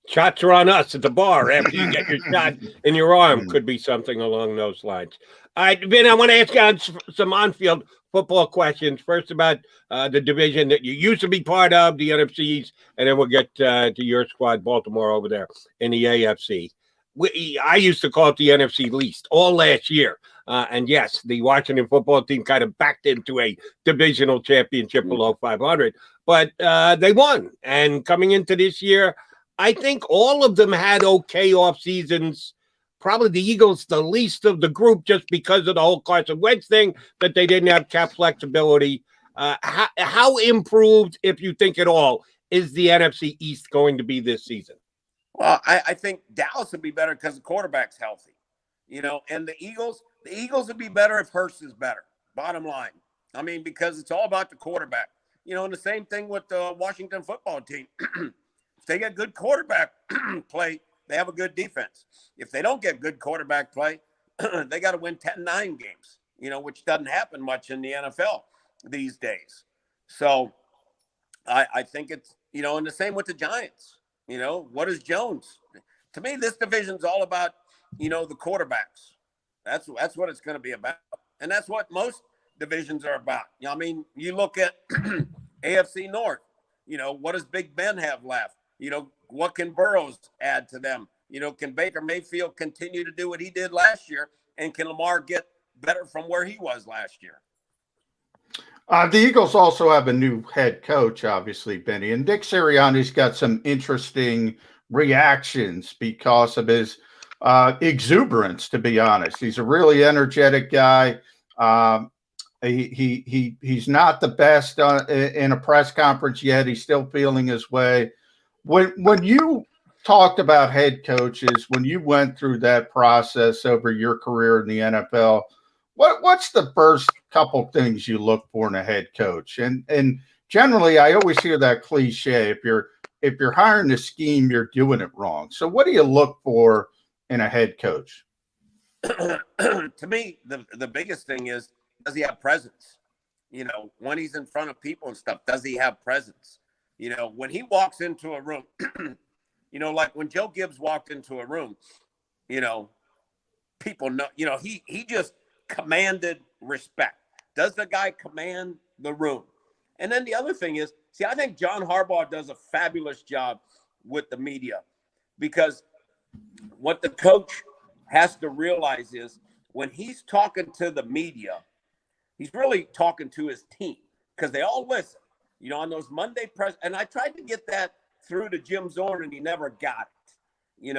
Shots are on us at the bar after you get your shot in your arm. Could be something along those lines. All right, Vin, I want to ask you on some on-field football questions. First about the division that you used to be part of, the NFC East, and then we'll get to your squad, Baltimore, over there in the AFC. I used to call it the NFC least all last year. And yes, the Washington football team kind of backed into a divisional championship below 500, but they won. And coming into this year, I think all of them had okay off seasons. Probably the Eagles, the least of the group, just because of the whole Carson Wentz thing, that they didn't have cap flexibility. How improved, if you think at all, is the NFC East going to be this season? Well, I think Dallas would be better because the quarterback's healthy, you know, and the Eagles would be better if Hurst is better, bottom line. I mean, because it's all about the quarterback, you know, and the same thing with the Washington football team. If they get good quarterback play, they have a good defense. If they don't get good quarterback play, they got to win 10-9 games, you know, which doesn't happen much in the NFL these days. So I think it's, you know, and the same with the Giants. You know, what is Jones? To me, this division's all about, you know, the quarterbacks. That's what it's going to be about. And that's what most divisions are about. You know, I mean, you look at AFC North, you know, what does Big Ben have left? You know, what can Burrows add to them? You know, can Baker Mayfield continue to do what he did last year? And can Lamar get better from where he was last year? The Eagles also have a new head coach, obviously, Vinny. And Dick Sirianni's got some interesting reactions because of his exuberance, to be honest. He's a really energetic guy. He's not the best in a press conference yet. He's still feeling his way. When you talked about head coaches, when you went through that process over your career in the NFL, what's the first couple things you look for in a head coach? And generally, I always hear that cliche: if you're hiring a scheme, you're doing it wrong. So, what do you look for in a head coach? To me, the biggest thing is, does he have presence? When he's in front of people and stuff, does he have presence? When he walks into a room, like when Joe Gibbs walked into a room, people know, he just commanded respect. Does the guy command the room? And then the other thing is, I think John Harbaugh does a fabulous job with the media, because what the coach has to realize is when he's talking to the media, he's really talking to his team, because they all listen, on those Monday press. And I tried to get that through to Jim Zorn, and he never got it,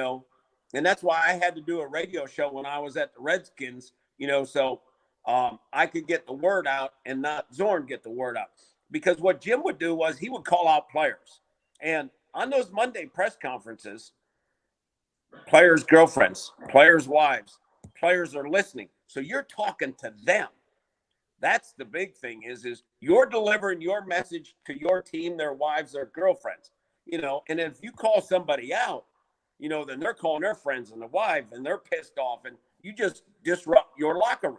and that's why I had to do a radio show when I was at the Redskins, so I could get the word out and not Zorn get the word out. Because what Jim would do was he would call out players. And on those Monday press conferences, players' girlfriends, players' wives, players are listening. So you're talking to them. That's the big thing is you're delivering your message to your team, their wives, their girlfriends, and if you call somebody out, then they're calling their friends and the wife, and they're pissed off, and you just disrupt your locker room.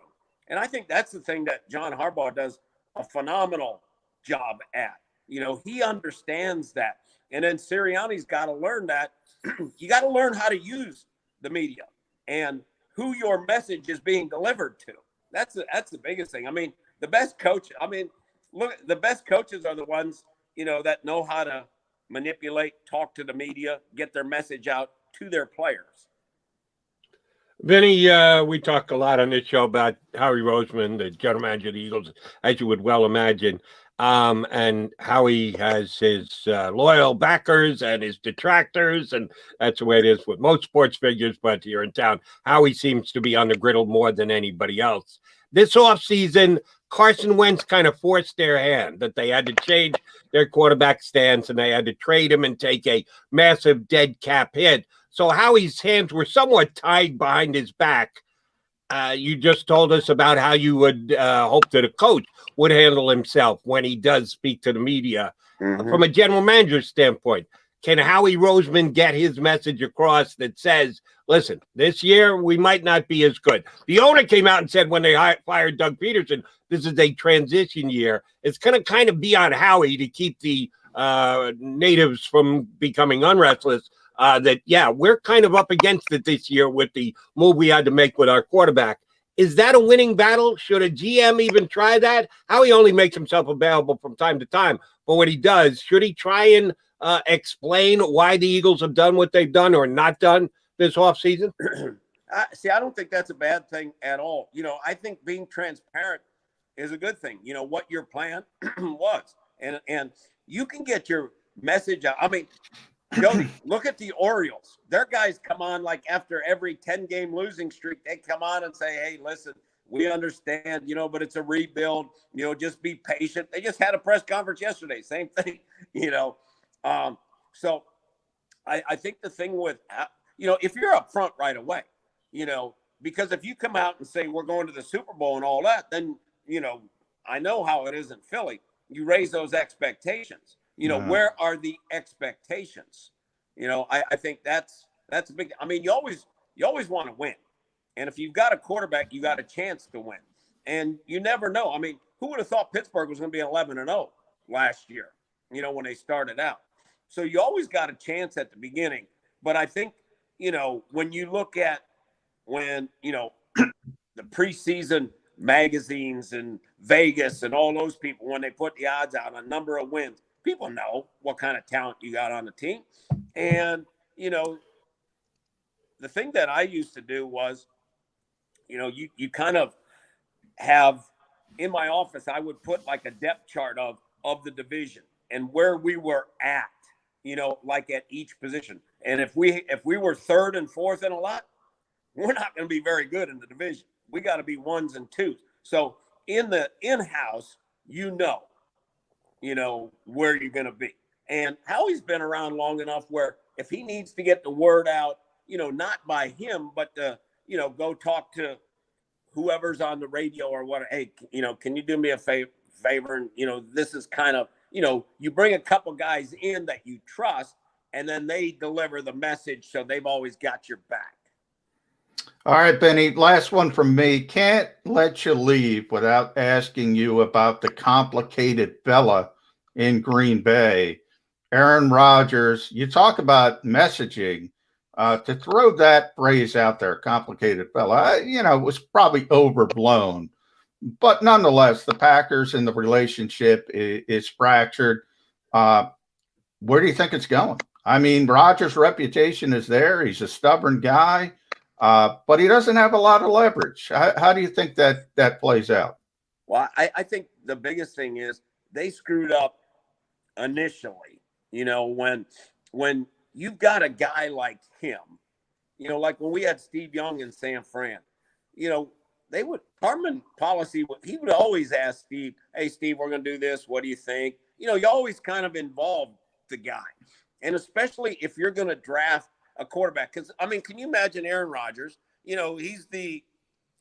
And I think that's the thing that John Harbaugh does a phenomenal job at. He understands that. And then Sirianni's got to learn that. You got to learn how to use the media and who your message is being delivered to. That's the biggest thing. I mean, the best coach, the best coaches are the ones, that know how to manipulate, talk to the media, get their message out to their players. Vinny, we talk a lot on this show about Howie Roseman, the general manager of the Eagles, as you would well imagine, and Howie has his loyal backers and his detractors, and that's the way it is with most sports figures. But here in town, Howie seems to be on the griddle more than anybody else. This offseason, Carson Wentz kind of forced their hand, that they had to change their quarterback stance and they had to trade him and take a massive dead cap hit. So Howie's hands were somewhat tied behind his back. You just told us about how you would hope that a coach would handle himself when he does speak to the media. Mm-hmm. From a general manager standpoint, can Howie Roseman get his message across that says, listen, this year we might not be as good? The owner came out and said when they fired Doug Peterson, this is a transition year. It's going to kind of be on Howie to keep the natives from becoming unrestless. We're kind of up against it this year with the move we had to make with our quarterback. Is that a winning battle? Should a GM even try that? Howie only makes himself available from time to time. But what he does, should he try and explain why the Eagles have done what they've done or not done this offseason? See, I don't think that's a bad thing at all. I think being transparent is a good thing. What your plan was. And you can get your message out. I mean, Jody, look at the Orioles. Their guys come on like after every 10-game losing streak. They come on and say, hey, listen, we understand, but it's a rebuild. Just be patient. They just had a press conference yesterday. Same thing, So I think the thing with, if you're up front right away, because if you come out and say we're going to the Super Bowl and all that, then, I know how it is in Philly. You raise those expectations. Where are the expectations? I think that's a big. I mean, you always want to win, and if you've got a quarterback, you got a chance to win. And you never know. I mean, who would have thought Pittsburgh was going to be 11-0 last year? When they started out. So you always got a chance at the beginning. But I think when you look at the preseason magazines and Vegas and all those people, when they put the odds out on number of wins. People know what kind of talent you got on the team. And, the thing that I used to do was, you kind of have in my office, I would put like a depth chart of the division and where we were at, like at each position. And if we were third and fourth in a lot, we're not going to be very good in the division. We got to be ones and twos. So in the in-house, where you're going to be. And Howie's been around long enough where if he needs to get the word out, not by him, but to, go talk to whoever's on the radio or what, hey, can you do me a favor? And, this is kind of you bring a couple guys in that you trust, and then they deliver the message, so they've always got your back. All right, Benny, last one from me. Can't let you leave without asking you about the complicated fella in Green Bay, Aaron Rodgers. You talk about messaging. To throw that phrase out there, complicated fella, it was probably overblown. But nonetheless, the Packers and the relationship is fractured. Where do you think it's going? I mean, Rodgers' reputation is there. He's a stubborn guy. But he doesn't have a lot of leverage. How do you think that plays out? Well, I think the biggest thing is they screwed up initially. When you've got a guy like him, like when we had Steve Young in San Fran, Harmon policy, he would always ask Steve, "Hey, Steve, we're going to do this. What do you think?" You always kind of involve the guy. And especially if you're going to draft a quarterback, because can you imagine Aaron Rodgers? He's the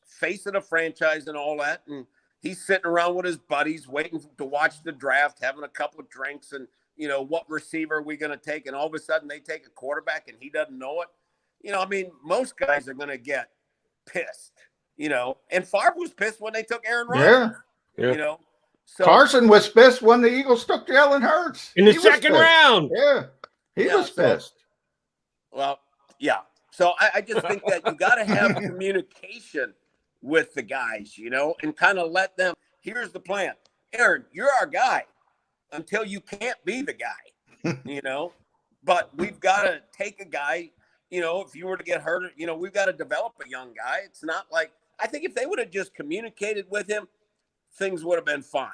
face of the franchise and all that, and he's sitting around with his buddies waiting to watch the draft, having a couple of drinks, and what receiver are we going to take? And all of a sudden they take a quarterback and he doesn't know it. Most guys are going to get pissed. And Favre was pissed when they took Aaron Rodgers. Yeah. So Carson was pissed when the Eagles took Jalen Hurts in the second round. Yeah, he was pissed. Well, yeah. So I just think that you got to have communication with the guys, and kind of let them, here's the plan. Aaron, you're our guy until you can't be the guy, but we've got to take a guy, if you were to get hurt, we've got to develop a young guy. It's not like, I think if they would have just communicated with him, things would have been fine.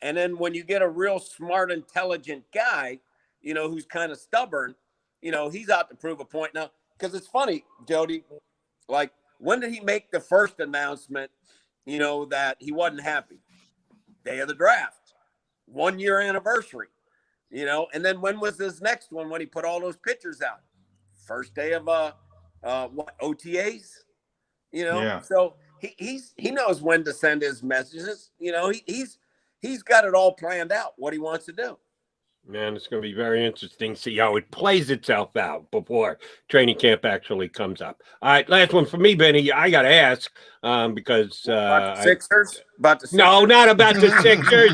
And then when you get a real smart, intelligent guy, who's kind of stubborn, he's out to prove a point now. Because it's funny, Jody, like, when did he make the first announcement, that he wasn't happy? Day of the draft, 1 year anniversary, and then when was this next one when he put all those pictures out? First day of OTAs, Yeah. So he knows when to send his messages. He's got it all planned out what he wants to do. Man, it's going to be very interesting to see how it plays itself out before training camp actually comes up. All right, last one for me, Vinny. I got to ask because about the Sixers? No, not about the Sixers.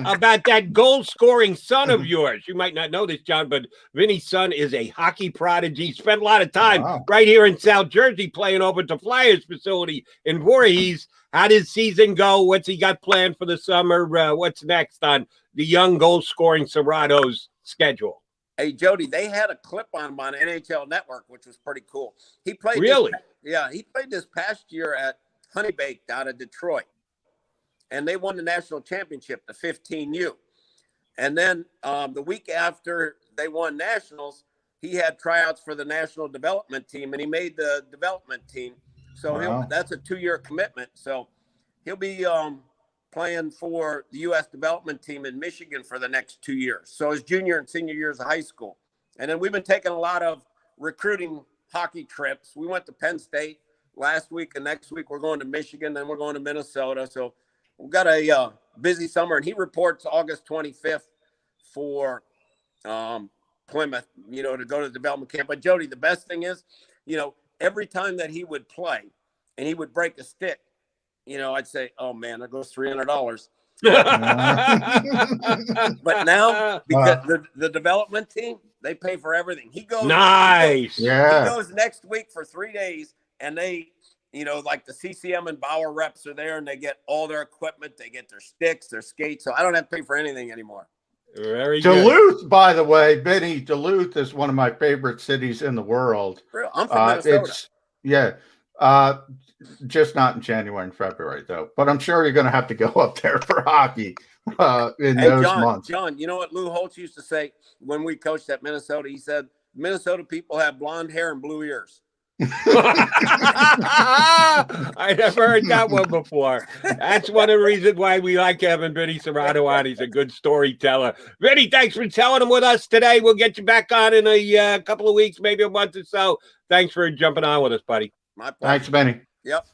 About that goal-scoring son of yours. You might not know this, John, but Vinny's son is a hockey prodigy. Spent a lot of time right here in South Jersey playing over at the Flyers facility in Voorhees. How did season go? What's he got planned for the summer? What's next on the young goal-scoring Cerrato's schedule? Hey, Jody, they had a clip on him on NHL Network, which was pretty cool. He played. Really? He played this past year at Honey Baked out of Detroit. And they won the national championship, the 15U. And then the week after they won nationals, he had tryouts for the national development team, and he made the development team. So that's a 2-year commitment. So he'll be playing for the U.S. development team in Michigan for the next 2 years. So his junior and senior years of high school. And then we've been taking a lot of recruiting hockey trips. We went to Penn State last week, and next week we're going to Michigan, then we're going to Minnesota. So we've got a busy summer, and he reports August 25th for Plymouth, to go to the development camp. But Jody, the best thing is, every time that he would play and he would break a stick, I'd say, oh man, there goes $300. But now, because the development team, they pay for everything. He goes nice. He goes next week for 3 days, and they, like the CCM and Bauer reps are there, and they get all their equipment. They get their sticks, their skates. So I don't have to pay for anything anymore. Very Duluth, good. by the way, Vinny, Duluth is one of my favorite cities in the world. I'm from Minnesota. Just not in January and February, though. But I'm sure you're going to have to go up there for hockey in those months. John, you know what Lou Holtz used to say when we coached at Minnesota? He said, Minnesota people have blonde hair and blue ears. I never heard that one before. That's one of the reasons why we like having Vinnie Serrano on. He's a good storyteller. Vinny, thanks for telling him with us today. We'll get you back on in a couple of weeks, maybe a month or so. Thanks for jumping on with us, buddy. My pleasure. Thanks, Vinny. Yep.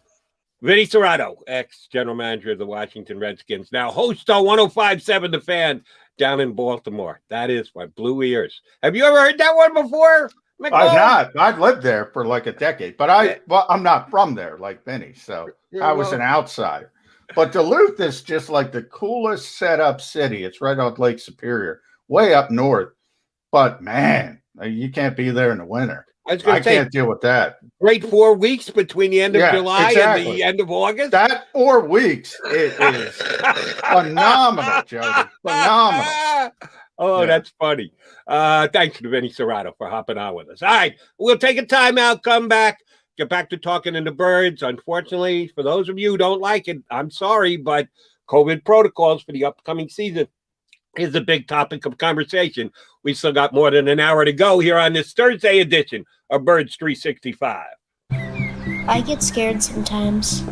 Vinnie Serrano, ex-general manager of the Washington Redskins, now host on 105.7 The Fan down in Baltimore. That is my blue ears. Have you ever heard that one before, McMullen? I've not. I've lived there for like a decade, but I'm not from there like Vinny, so I was an outsider. But Duluth is just like the coolest set up city. It's right on Lake Superior, way up north. But man, you can't be there in the winter. I can't deal with that. Great 4 weeks between the end of July and the end of August. That 4 weeks, it is phenomenal, Jody. Phenomenal. That's funny. Thanks to Vinnie Serrano for hopping on with us. All right, we'll take a timeout, come back, get back to talking to the birds. Unfortunately, for those of you who don't like it, I'm sorry, but COVID protocols for the upcoming season is a big topic of conversation. We still got more than an hour to go here on this Thursday edition of Birds 365. I get scared sometimes.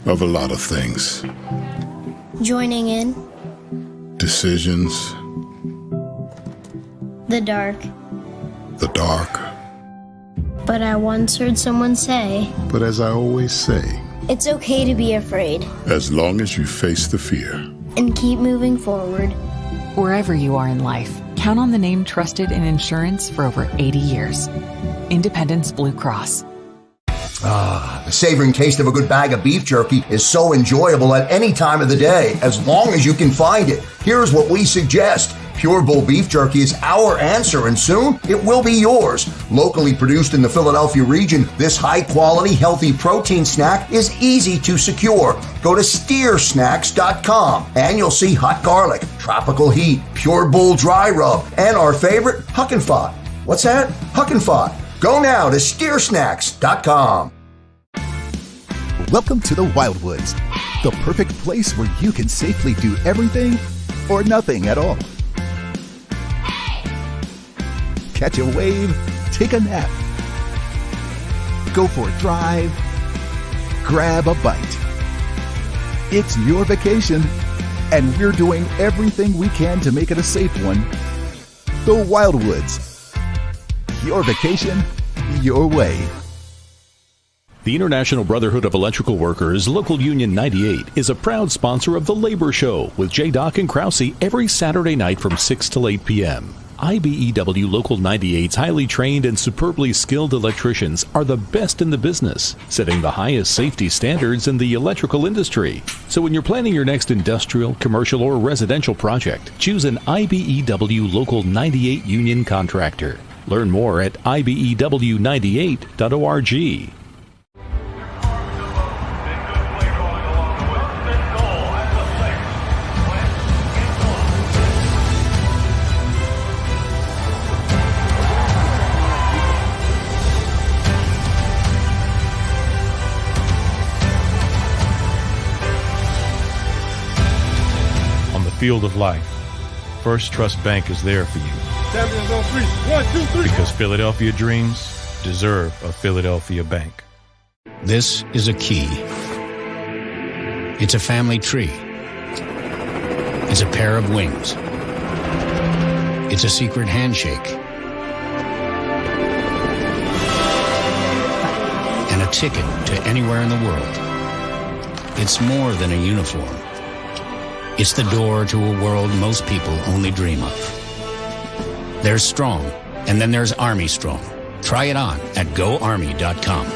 Of a lot of things. Joining in. Decisions. The dark. The dark. But I once heard someone say, But as I always say, it's okay to be afraid. As long as you face the fear. And keep moving forward. Wherever you are in life, count on the name trusted in insurance for over 80 years. Independence Blue Cross. The savoring taste of a good bag of beef jerky is so enjoyable at any time of the day, as long as you can find it. Here's what we suggest. Pure Bull beef jerky is our answer, and soon it will be yours. Locally produced in the Philadelphia region, this high-quality, healthy protein snack is easy to secure. Go to steersnacks.com, and you'll see hot garlic, tropical heat, Pure Bull dry rub, and our favorite, Huck and Fod. What's that? Huck and Fod. Go now to steersnacks.com. Welcome to the Wildwoods, the perfect place where you can safely do everything or nothing at all. Catch a wave, take a nap, go for a drive, grab a bite. It's your vacation, and we're doing everything we can to make it a safe one. The Wildwoods. Your vacation, your way. The International Brotherhood of Electrical Workers, Local Union 98, is a proud sponsor of The Labor Show with J. and Krause every Saturday night from 6 till 8 p.m. IBEW Local 98's highly trained and superbly skilled electricians are the best in the business, setting the highest safety standards in the electrical industry. So when you're planning your next industrial, commercial, or residential project, choose an IBEW Local 98 union contractor. Learn more at ibew98.org. Field of life, First Trust Bank is there for you. Champions on three. 1, 2, 3. Because Philadelphia dreams deserve a Philadelphia bank. This is a key. It's a family tree. It's a pair of wings. It's a secret handshake. And a ticket to anywhere in the world. It's more than a uniform. It's the door to a world most people only dream of. There's strong, and then there's Army Strong. Try it on at GoArmy.com.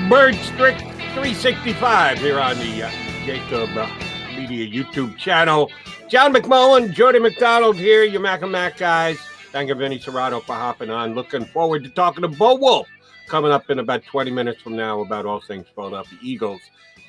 Birds 365 here on the JAKIB Media YouTube channel. John McMullen, Jody McDonald here, your Mac and Mac guys. Thank you, Vinnie Serrano, for hopping on. Looking forward to talking to Bo Wulf coming up in about 20 minutes from now about all things Philadelphia Eagles.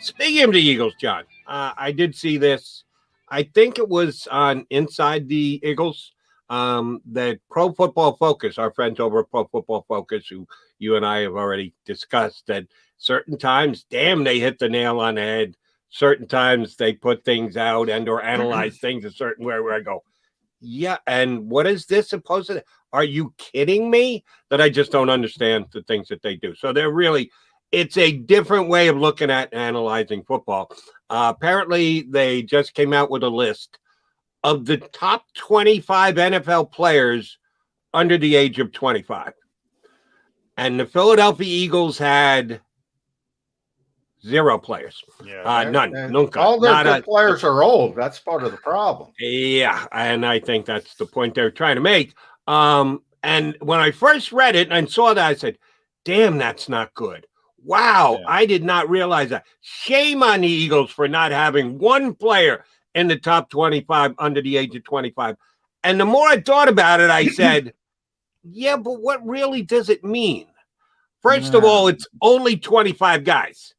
Speaking of the Eagles, John, I did see this. I think it was on Inside the Eagles that Pro Football Focus, our friends over at Pro Football Focus, who you and I have already discussed, that certain times, damn, they hit the nail on the head. Certain times they put things out and or analyze things a certain way where I go, yeah, and what is this supposed to? Are you kidding me? That I just don't understand the things that they do. So they're really, it's a different way of looking at analyzing football. Apparently, they just came out with a list of the top 25 NFL players under the age of 25. And the Philadelphia Eagles had 0 players. None. Nunca. All their good players are old. That's part of the problem. Yeah, and I think that's the point they're trying to make. And when I first read it and saw that, I said, damn, that's not good. Wow, yeah. I did not realize that. Shame on the Eagles for not having one player in the top 25 under the age of 25. And the more I thought about it, I said, yeah, but what really does it mean? First of all, it's only 25 guys.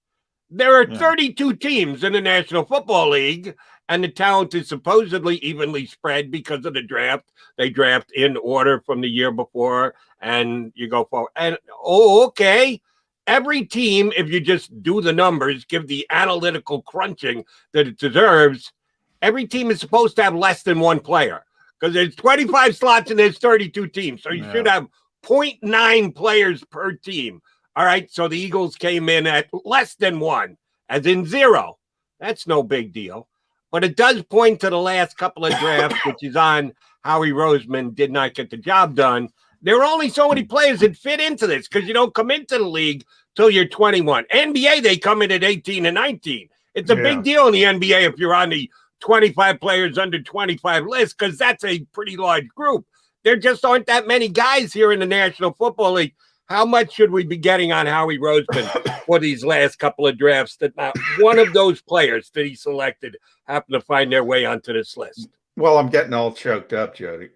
There are 32 teams in the National Football League, and the talent is supposedly evenly spread because of the draft. They draft in order from the year before, and you go forward. And, okay. Every team, if you just do the numbers, give the analytical crunching that it deserves, every team is supposed to have less than one player because there's 25 slots and there's 32 teams. So you should have 0.9 players per team. All right, so the Eagles came in at less than 1, as in 0. That's no big deal. But it does point to the last couple of drafts, which is on Howie Roseman did not get the job done. There are only so many players that fit into this because you don't come into the league till you're 21. NBA, they come in at 18 and 19. It's a big deal in the NBA if you're on the 25 players under 25 list because that's a pretty large group. There just aren't that many guys here in the National Football League. How much should we be getting on Howie Roseman for these last couple of drafts that not one of those players that he selected happened to find their way onto this list? Well, I'm getting all choked up, Jody.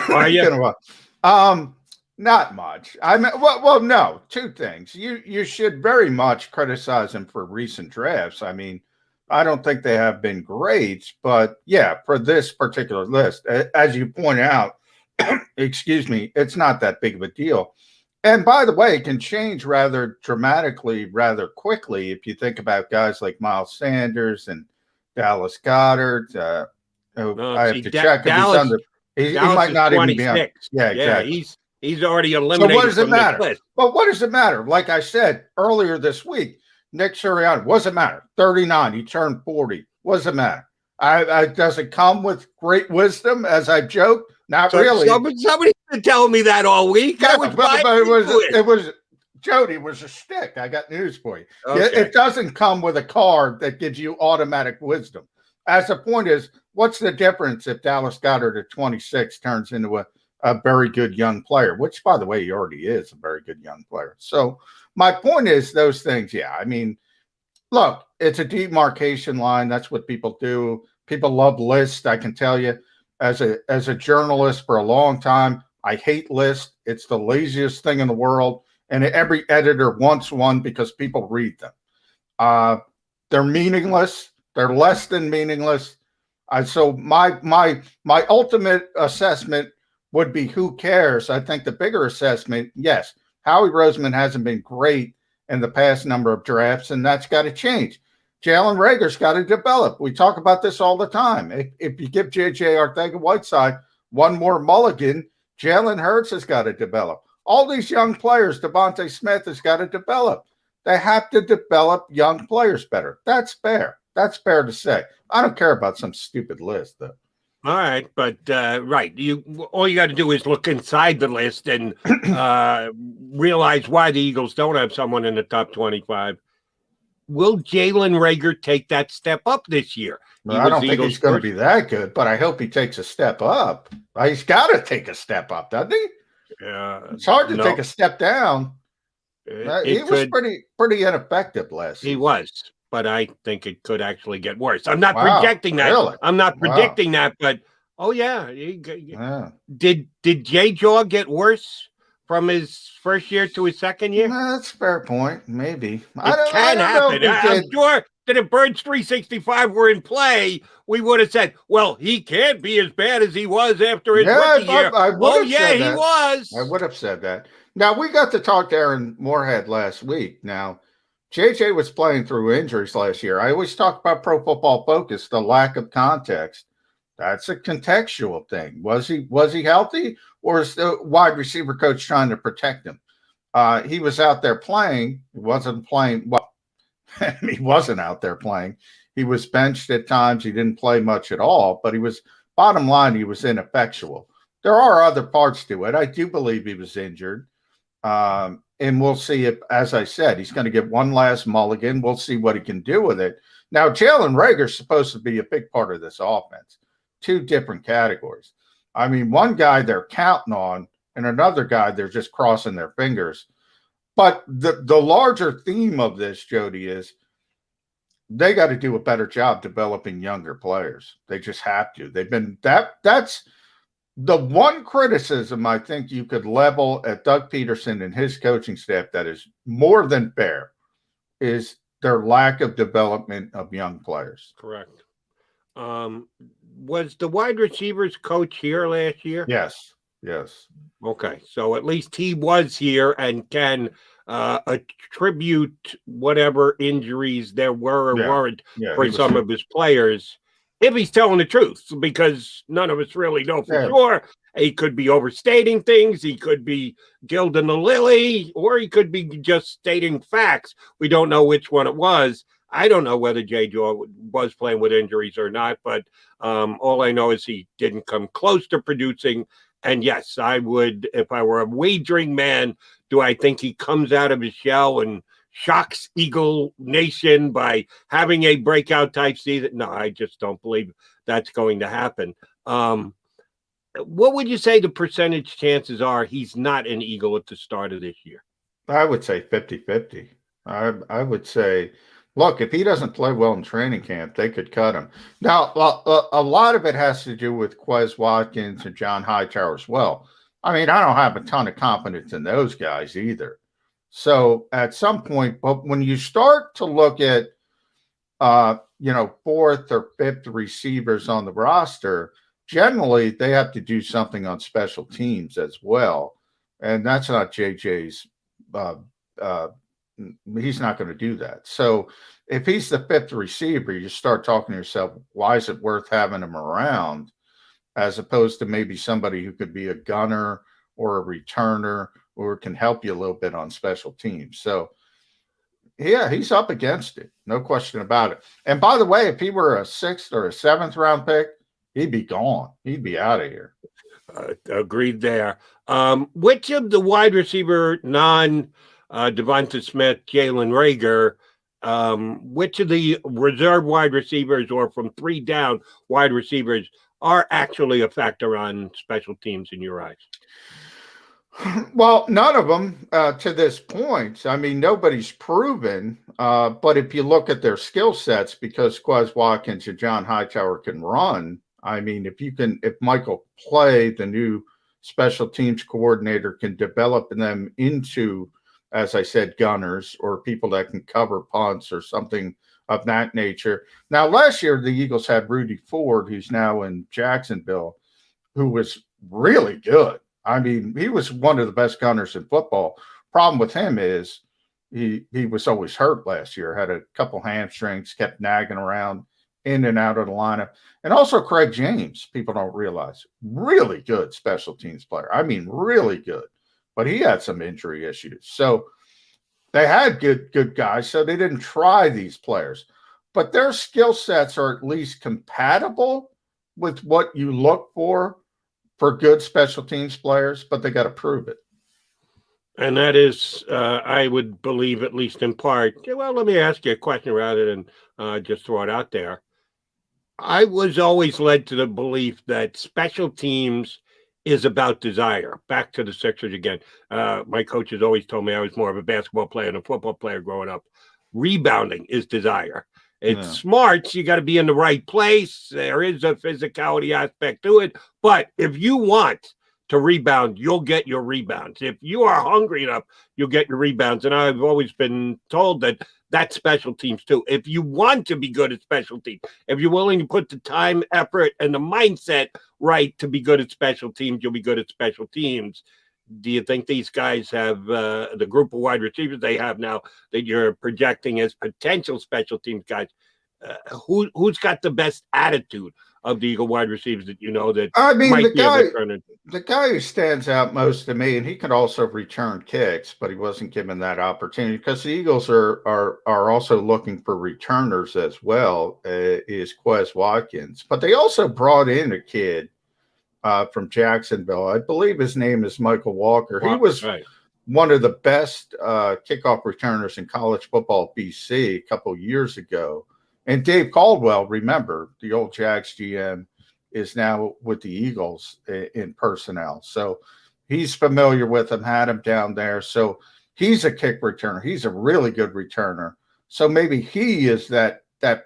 Are you? Not much. I mean, well, no. 2 things. You should very much criticize him for recent drafts. I mean, I don't think they have been great, but yeah, for this particular list, as you point out, excuse me, it's not that big of a deal. And by the way, it can change rather dramatically, rather quickly. If you think about guys like Miles Sanders and Dallas Goddard, I have to check if he's under. He might not even be on. Yeah, exactly. He's already eliminated. So what does it matter? Well, what does it matter? Like I said earlier this week, Nick Cerrato, what does it matter? 39, he turned 40. What does it matter? Does it come with great wisdom, as I joked? Not really. Somebody's been telling me that all week. Yeah, it was Jody, it was a stick. I got news for you. Okay. It doesn't come with a card that gives you automatic wisdom. As the point is, what's the difference if Dallas Goddard at 26 turns into a very good young player, which, by the way, he already is a very good young player. So my point is those things, I mean, look, it's a demarcation line. That's what people do. People love lists, I can tell you. As a journalist for a long time, I hate lists. It's the laziest thing in the world, and every editor wants one because people read them. They're meaningless. They're less than meaningless. So my ultimate assessment would be who cares? I think the bigger assessment, yes, Howie Roseman hasn't been great in the past number of drafts, and that's got to change. Jalen Reagor's got to develop. We talk about this all the time. If you give J.J. Arcega-Whiteside one more mulligan, Jalen Hurts has got to develop. All these young players, Devontae Smith has got to develop. They have to develop young players better. That's fair. That's fair to say. I don't care about some stupid list, though. All right, but right, all you got to do is look inside the list and realize why the Eagles don't have someone in the top 25. Will Jalen Reagor take that step up this year? Well, I don't think he's going to be that good, but I hope he takes a step up. He's got to take a step up, doesn't he? It's hard to take a step down. He was pretty ineffective last season. He was, but I think it could actually get worse. I'm not projecting that. Really? I'm not predicting that, but did J. Jaw get worse from his first year to his second year? That's a fair point. Maybe. It can happen. I'm sure that if Birds 365 were in play, we would have said, well, he can't be as bad as he was after his rookie year. He was. I would have said that. Now, we got to talk to Aaron Moorhead last week. Now, JJ was playing through injuries last year. I always talk about Pro Football Focus, the lack of context. That's a contextual thing. Was he healthy, or is the wide receiver coach trying to protect him? he was out there playing. He wasn't playing. Well, he wasn't out there playing. He was benched at times. He didn't play much at all, but bottom line, he was ineffectual. There are other parts to it. I do believe he was injured. And we'll see if, as I said, he's going to get one last mulligan. We'll see what he can do with it. Now, Jalen Reagor's supposed to be a big part of this offense. Two different categories. I mean, one guy they're counting on and another guy they're just crossing their fingers. But the larger theme of this, Jody, is they got to do a better job developing younger players. They just have to. They've been that's the one criticism I think you could level at Doug Peterson and his coaching staff that is more than fair is their lack of development of young players. Correct. Was the wide receivers coach here last year? Yes. Okay. So at least he was here and can attribute whatever injuries there were or weren't for some of his players, if he's telling the truth, because none of us really know for sure. He could be overstating things. He could be gilding the lily, or he could be just stating facts. We don't know which one it was. I don't know whether J. Jaw was playing with injuries or not, but all I know is he didn't come close to producing. And yes, I would, if I were a wagering man, do I think he comes out of his shell and shocks Eagle Nation by having a breakout type season? No, I just don't believe that's going to happen. What would you say the percentage chances are he's not an Eagle at the start of this year? I would say 50-50. I would say, look, if he doesn't play well in training camp, they could cut him. Now, a lot of it has to do with Quez Watkins and John Hightower as well. I mean, I don't have a ton of confidence in those guys either. So at some point, but when you start to look at, fourth or fifth receivers on the roster, generally they have to do something on special teams as well. And that's not JJ's, he's not going to do that. So if he's the fifth receiver, you start talking to yourself, why is it worth having him around, as opposed to maybe somebody who could be a gunner or a returner or can help you a little bit on special teams. So, yeah, he's up against it. No question about it. And by the way, if he were a sixth or a seventh round pick, he'd be gone. He'd be out of here. Agreed there. Which of the wide receiver Devonta Smith, Jalen Reagor, which of the reserve wide receivers or from 3 down wide receivers are actually a factor on special teams in your eyes? Well, none of them to this point. I mean, nobody's proven. But if you look at their skill sets, because Quez Watkins and John Hightower can run, I mean, if Michael Clay, the new special teams coordinator, can develop them into, as I said, gunners or people that can cover punts or something of that nature. Now, last year, the Eagles had Rudy Ford, who's now in Jacksonville, who was really good. I mean, he was one of the best gunners in football. Problem with him is he was always hurt last year, had a couple hamstrings, kept nagging around in and out of the lineup. And also Craig James, people don't realize, really good special teams player. I mean, really good. But he had some injury issues. So they had good guys, so they didn't try these players. But their skill sets are at least compatible with what you look for good special teams players, but they got to prove it. And that is, I would believe, at least in part. Well, let me ask you a question rather than just throw it out there. I was always led to the belief that special teams is about desire. Back to the Sixers again. My coaches always told me I was more of a basketball player than a football player growing up. Rebounding is desire. It's smart. You got to be in the right place. There is a physicality aspect to it. But if you want to rebound, you'll get your rebounds. If you are hungry enough, you'll get your rebounds. And I've always been told that that's special teams too. If you want to be good at special teams, if you're willing to put the time, effort, and the mindset right to be good at special teams, you'll be good at special teams. Do you think these guys have the group of wide receivers they have now that you're projecting as potential special teams guys? who's got the best attitude of the Eagle wide receivers that you know that I mean, might the be able guy, to turn it? the guy who stands out most to me, and he could also return kicks, but he wasn't given that opportunity because the Eagles are also looking for returners as well, is Quez Watkins. But they also brought in a kid from Jacksonville. I believe his name is Michael Walker. He was one of the best kickoff returners in college football at BC a couple of years ago. And Dave Caldwell, remember, the old Jags GM, is now with the Eagles in personnel. So he's familiar with him, had him down there. So he's a kick returner. He's a really good returner. So maybe he is that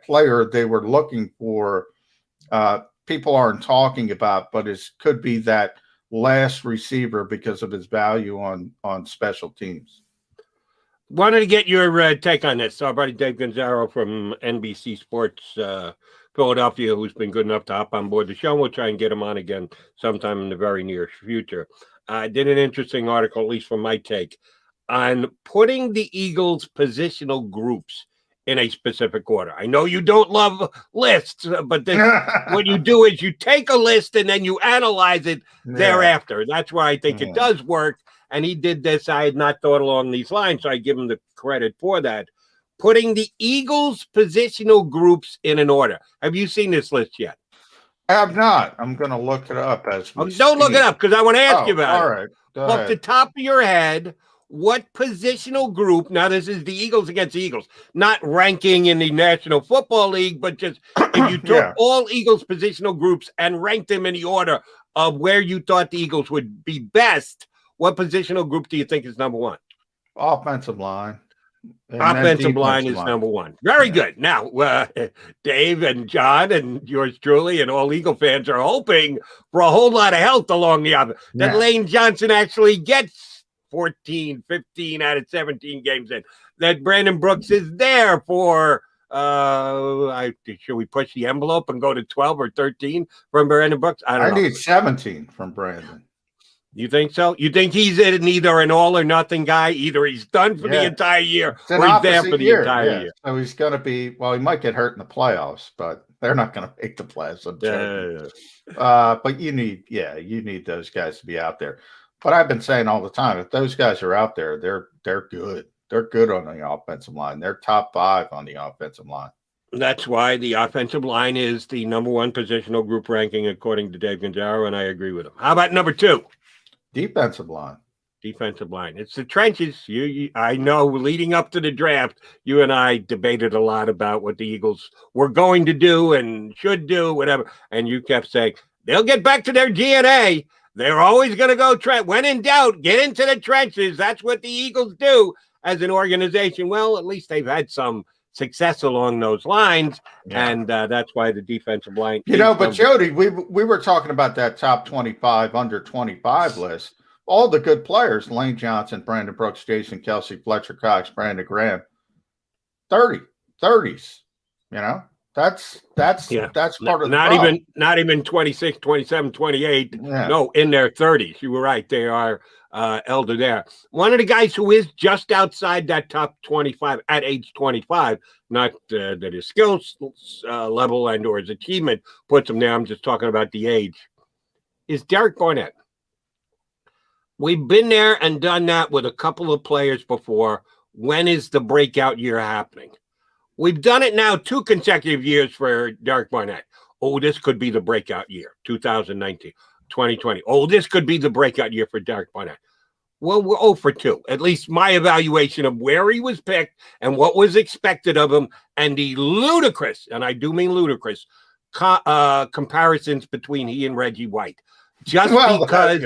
player they were looking for. People aren't talking about, but could be that last receiver because of his value on special teams. Wanted to get your take on this. Our buddy Dave Gonzaro from NBC Sports Philadelphia, who's been good enough to hop on board the show. We'll try and get him on again sometime in the very near future. I did an interesting article, at least from my take, on putting the Eagles' positional groups in a specific order. I know you don't love lists, but what you do is you take a list and then you analyze it thereafter. That's why I think it does work. And he did this. I had not thought along these lines, so I give him the credit for that. Putting the Eagles' positional groups in an order. Have you seen this list yet? I have not. I'm going to look it up as we Don't look it up because I want to ask you about all it. Right. Go Off ahead. the top of your head, what positional group, now this is the Eagles against the Eagles, not ranking in the National Football League, but just if you took all Eagles positional groups and ranked them in the order of where you thought the Eagles would be best, what positional group do you think is number one? Offensive line. Offensive line is number one. Very good. Now, Dave and John and yours truly and all Eagle fans are hoping for a whole lot of health along the other. That Lane Johnson actually gets 14, 15 out of 17 games in. That Brandon Brooks is there for, should we push the envelope and go to 12 or 13 from Brandon Brooks? I don't know. I need 17 from Brandon. You think so? You think he's either an all or nothing guy? Either he's done for the entire year or he's there for the entire year. So he's going to be, well, he might get hurt in the playoffs, but they're not going to make the playoffs. But you need those guys to be out there. But I've been saying all the time, if those guys are out there, they're good. They're good on the offensive line. They're top 5 on the offensive line. That's why the offensive line is the number one positional group ranking, according to Dave Gonzaro, and I agree with him. How about number 2? Defensive line. Defensive line. It's the trenches. I know leading up to the draft, you and I debated a lot about what the Eagles were going to do and should do, whatever. And you kept saying, they'll get back to their DNA. They're always going to go when in doubt, get into the trenches. That's what the Eagles do as an organization. Well, at least they've had some success along those lines, and that's why the defensive line. But Jody, we were talking about that top 25, under 25 list. All the good players: Lane Johnson, Brandon Brooks, Jason Kelsey, Fletcher Cox, Brandon Graham, 30s. That's part of the not even 26, 27, 28. No, in their 30s. You were right. They are elder there. One of the guys who is just outside that top 25 at age 25, not that his skills level and or his achievement puts him there. I'm just talking about the age. Is Derek Barnett. We've been there and done that with a couple of players before. When is the breakout year happening? We've done it now 2 consecutive years for Derek Barnett. Oh, this could be the breakout year, 2019, 2020. Oh, this could be the breakout year for Derek Barnett. Well, we're 0 for 2. At least my evaluation of where he was picked and what was expected of him and the ludicrous, and I do mean ludicrous, comparisons between he and Reggie White. Just because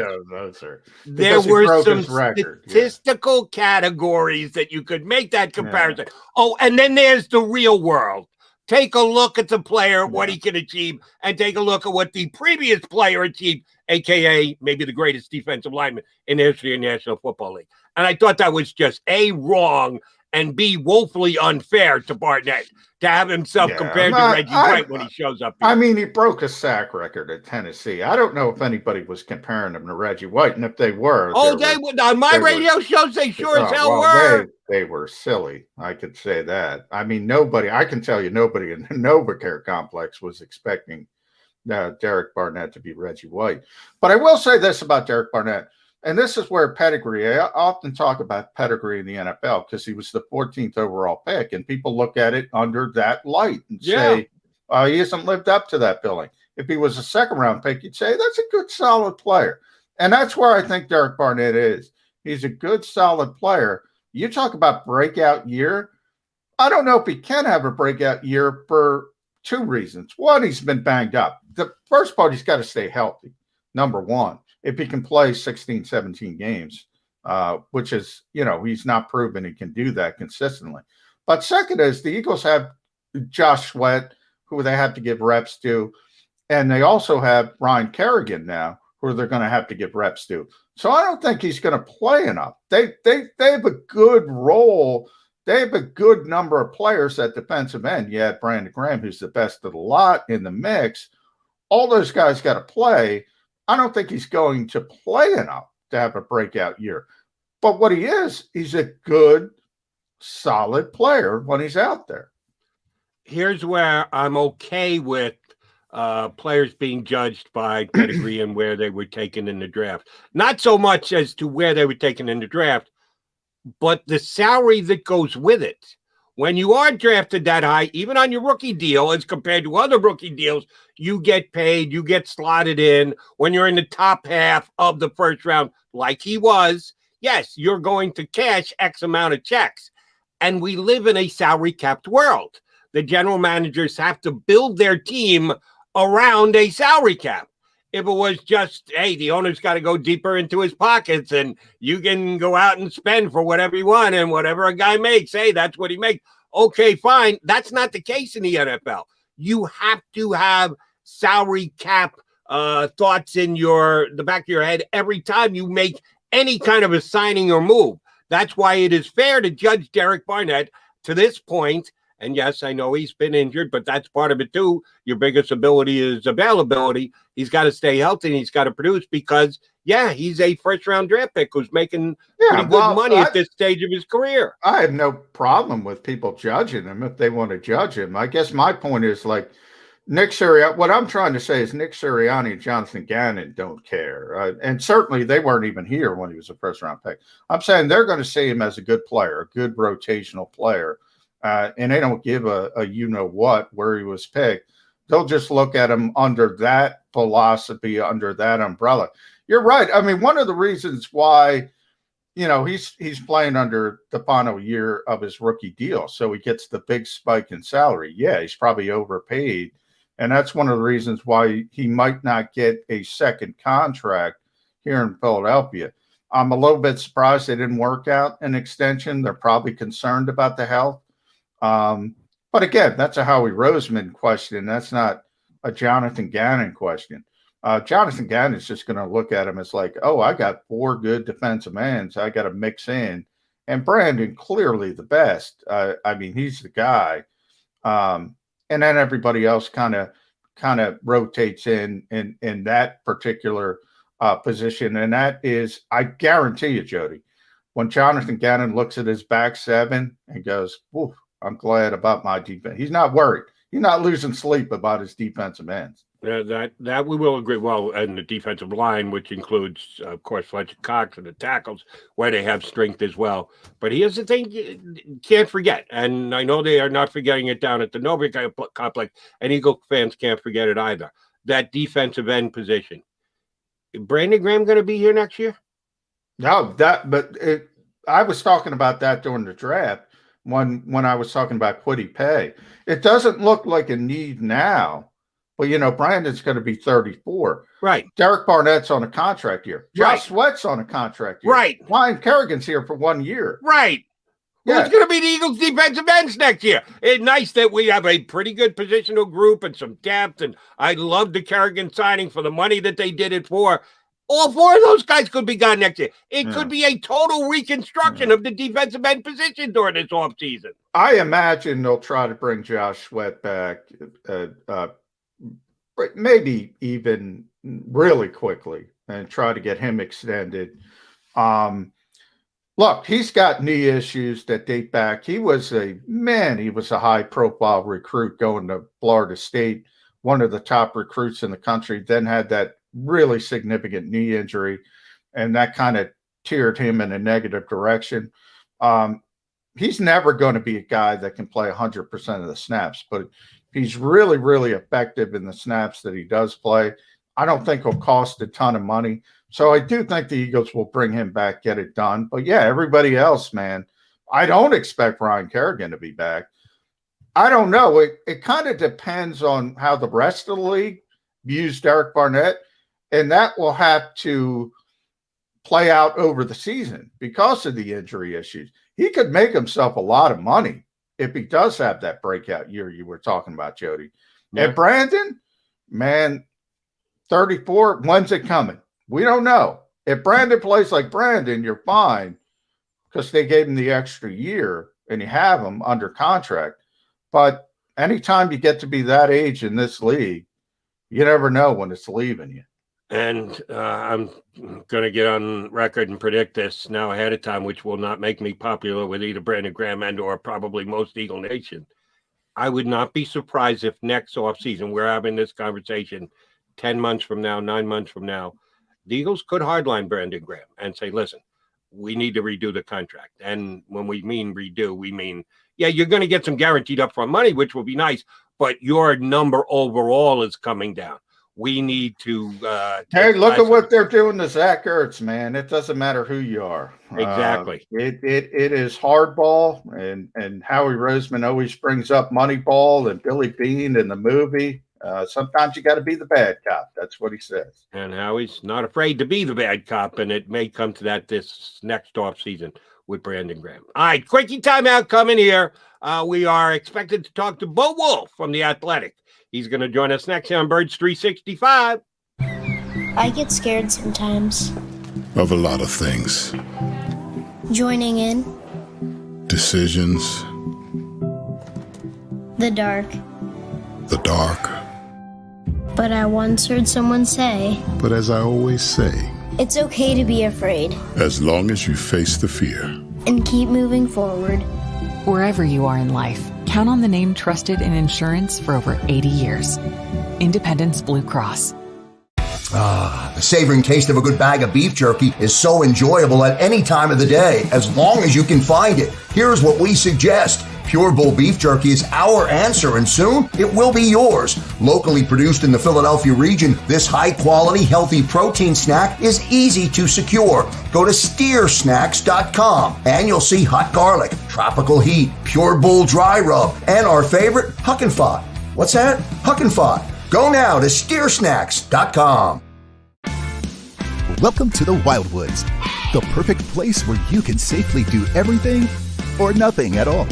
there were some statistical categories that you could make that comparison. Oh, and then there's the real world. Take a look at the player, what he can achieve, and take a look at what the previous player achieved, a.k.a. maybe the greatest defensive lineman in the history of the National Football League. And I thought that was just wrong and B, woefully unfair to Barnett to have himself compared to Reggie White when he shows up here. I mean, he broke a sack record at Tennessee. I don't know if anybody was comparing him to Reggie White, and if they were, they would on my radio shows. They sure as hell were. They were silly. I could say that. I mean, nobody. I can tell you, nobody in the NovaCare complex was expecting Derek Barnett to be Reggie White. But I will say this about Derek Barnett. And this is where pedigree, I often talk about pedigree in the NFL because he was the 14th overall pick, and people look at it under that light and say, he hasn't lived up to that billing. If he was a second-round pick, you'd say that's a good, solid player. And that's where I think Derek Barnett is. He's a good, solid player. You talk about breakout year. I don't know if he can have a breakout year for two reasons. One, he's been banged up. The first part, he's got to stay healthy, number one. If he can play 16, 17 games, which is, he's not proven he can do that consistently. But second is the Eagles have Josh Sweat, who they have to give reps to, and they also have Ryan Kerrigan now, who they're going to have to give reps to. So I don't think he's going to play enough. They have a good role. They have a good number of players at defensive end. You had Brandon Graham, who's the best of the lot in the mix. All those guys got to play. I don't think he's going to play enough to have a breakout year. But what he is, he's a good, solid player when he's out there. Here's where I'm okay with players being judged by pedigree and where they were taken in the draft. Not so much as to where they were taken in the draft, but the salary that goes with it. When you are drafted that high, even on your rookie deal, as compared to other rookie deals, you get paid, you get slotted in. When you're in the top half of the first round, like he was, yes, you're going to cash X amount of checks. And we live in a salary-capped world. The general managers have to build their team around a salary cap. If it was just, hey, the owner's got to go deeper into his pockets and you can go out and spend for whatever you want and whatever a guy makes, hey, that's what he makes. Okay, fine. That's not the case in the NFL. You have to have salary cap thoughts in the back of your head every time you make any kind of a signing or move. That's why it is fair to judge Derek Barnett to this point. And yes, I know he's been injured, but that's part of it too. Your biggest ability is availability. He's got to stay healthy and he's got to produce because, he's a first-round draft pick who's making pretty good money at this stage of his career. I have no problem with people judging him if they want to judge him. I guess my point is like Nick Sirianni. What I'm trying to say is Nick Sirianni and Jonathan Gannon don't care. And certainly they weren't even here when he was a first-round pick. I'm saying they're going to see him as a good player, a good rotational player. And they don't give a you-know-what where he was picked. They'll just look at him under that philosophy, under that umbrella. You're right. I mean, one of the reasons why, he's playing under the final year of his rookie deal, so he gets the big spike in salary. Yeah, he's probably overpaid. And that's one of the reasons why he might not get a second contract here in Philadelphia. I'm a little bit surprised they didn't work out an extension. They're probably concerned about the health. But again, that's a Howie Roseman question. That's not a Jonathan Gannon question. Jonathan Gannon is just going to look at him as like, oh, I got 4 good defensive ends I got to mix in. And Brandon, clearly the best. I mean, he's the guy. And then everybody else kind of rotates in that particular position. And that is, I guarantee you, Jody, when Jonathan Gannon looks at his back seven and goes, "Oof, I'm glad about my defense." He's not worried. He's not losing sleep about his defensive ends. That we will agree. Well, and the defensive line, which includes, of course, Fletcher Cox and the tackles, where they have strength as well. But here's the thing you can't forget, and I know they are not forgetting it down at the Novik complex, and Eagle fans can't forget it either, that defensive end position. Brandon Graham going to be here next year? No, I was talking about that during the draft when I was talking about Kwity Paye. It doesn't look like a need now. Well, Brandon's going to be 34. Right. Derek Barnett's on a contract year. Josh Sweat's on a contract year. Right. Ryan Kerrigan's here for 1 year. Right. Yeah. Who's going to be the Eagles' defensive ends next year? It's nice that we have a pretty good positional group and some depth, and I love the Kerrigan signing for the money that they did it for. All four of those guys could be gone next year. It could be a total reconstruction of the defensive end position during this offseason. I imagine they'll try to bring Josh Sweat back, maybe even really quickly, and try to get him extended. Look, he's got knee issues that date back. He was a high-profile recruit going to Florida State, one of the top recruits in the country, then had that really significant knee injury, and that kind of tiered him in a negative direction. He's never going to be a guy that can play 100% of the snaps, but he's really, really effective in the snaps that he does play. I don't think he'll cost a ton of money. So I do think the Eagles will bring him back, get it done. But yeah, everybody else, man, I don't expect Ryan Kerrigan to be back. I don't know. It kind of depends on how the rest of the league views Derek Barnett, and that will have to play out over the season because of the injury issues. He could make himself a lot of money if he does have that breakout year you were talking about, Jody. Yeah. And Brandon, man, 34, when's it coming? We don't know. If Brandon plays like Brandon, you're fine because they gave him the extra year and you have him under contract. But anytime you get to be that age in this league, you never know when it's leaving you. And I'm going to get on record and predict this now ahead of time, which will not make me popular with either Brandon Graham and or probably most Eagle Nation. I would not be surprised if next offseason we're having this conversation 10 months from now, 9 months from now, the Eagles could hardline Brandon Graham and say, listen, we need to redo the contract. And when we mean redo, we mean, yeah, you're going to get some guaranteed upfront money, which will be nice, but your number overall is coming down. We need to hey, look at what they're doing to Zach Ertz, man. It doesn't matter who you are. Exactly. It is hardball, and Howie Roseman always brings up Moneyball and Billy Bean in the movie. Sometimes you got to be the bad cop. That's what he says. And Howie's not afraid to be the bad cop, and it may come to that this next offseason with Brandon Graham. All right, quickie timeout coming here. We are expected to talk to Bo Wulf from The Athletic. He's going to join us next here on Birds 365. I get scared sometimes. Of a lot of things. Joining in. Decisions. The dark. The dark. But I once heard someone say, But as I always say, it's okay to be afraid. As long as you face the fear. And keep moving forward. Wherever you are in life, count on the name trusted in insurance for over 80 years. Independence Blue Cross. The savoring taste of a good bag of beef jerky is so enjoyable at any time of the day, as long as you can find it. Here's what we suggest. Pure Bull beef jerky is our answer, and soon it will be yours. Locally produced in the Philadelphia region, this high-quality, healthy protein snack is easy to secure. Go to steersnacks.com, and you'll see hot garlic, tropical heat, Pure Bull dry rub, and our favorite, Huck and Fod. What's that? Huck and Fod. Go now to steersnacks.com. Welcome to the Wildwoods, the perfect place where you can safely do everything or nothing at all.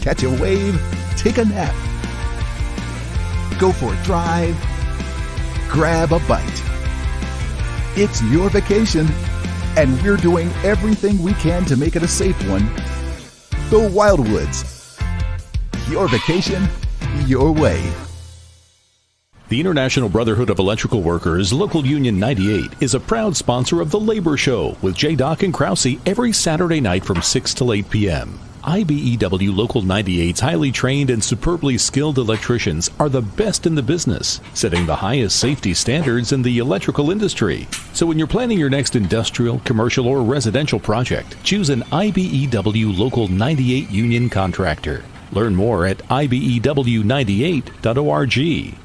Catch a wave, take a nap, go for a drive, grab a bite. It's your vacation, and we're doing everything we can to make it a safe one. The Wildwoods. Your vacation, your way. The International Brotherhood of Electrical Workers, Local Union 98, is a proud sponsor of The Labor Show with J. Doc and Krause every Saturday night from 6 till 8 p.m. IBEW Local 98's highly trained and superbly skilled electricians are the best in the business, setting the highest safety standards in the electrical industry. So when you're planning your next industrial, commercial, or residential project, choose an IBEW Local 98 union contractor. Learn more at ibew98.org.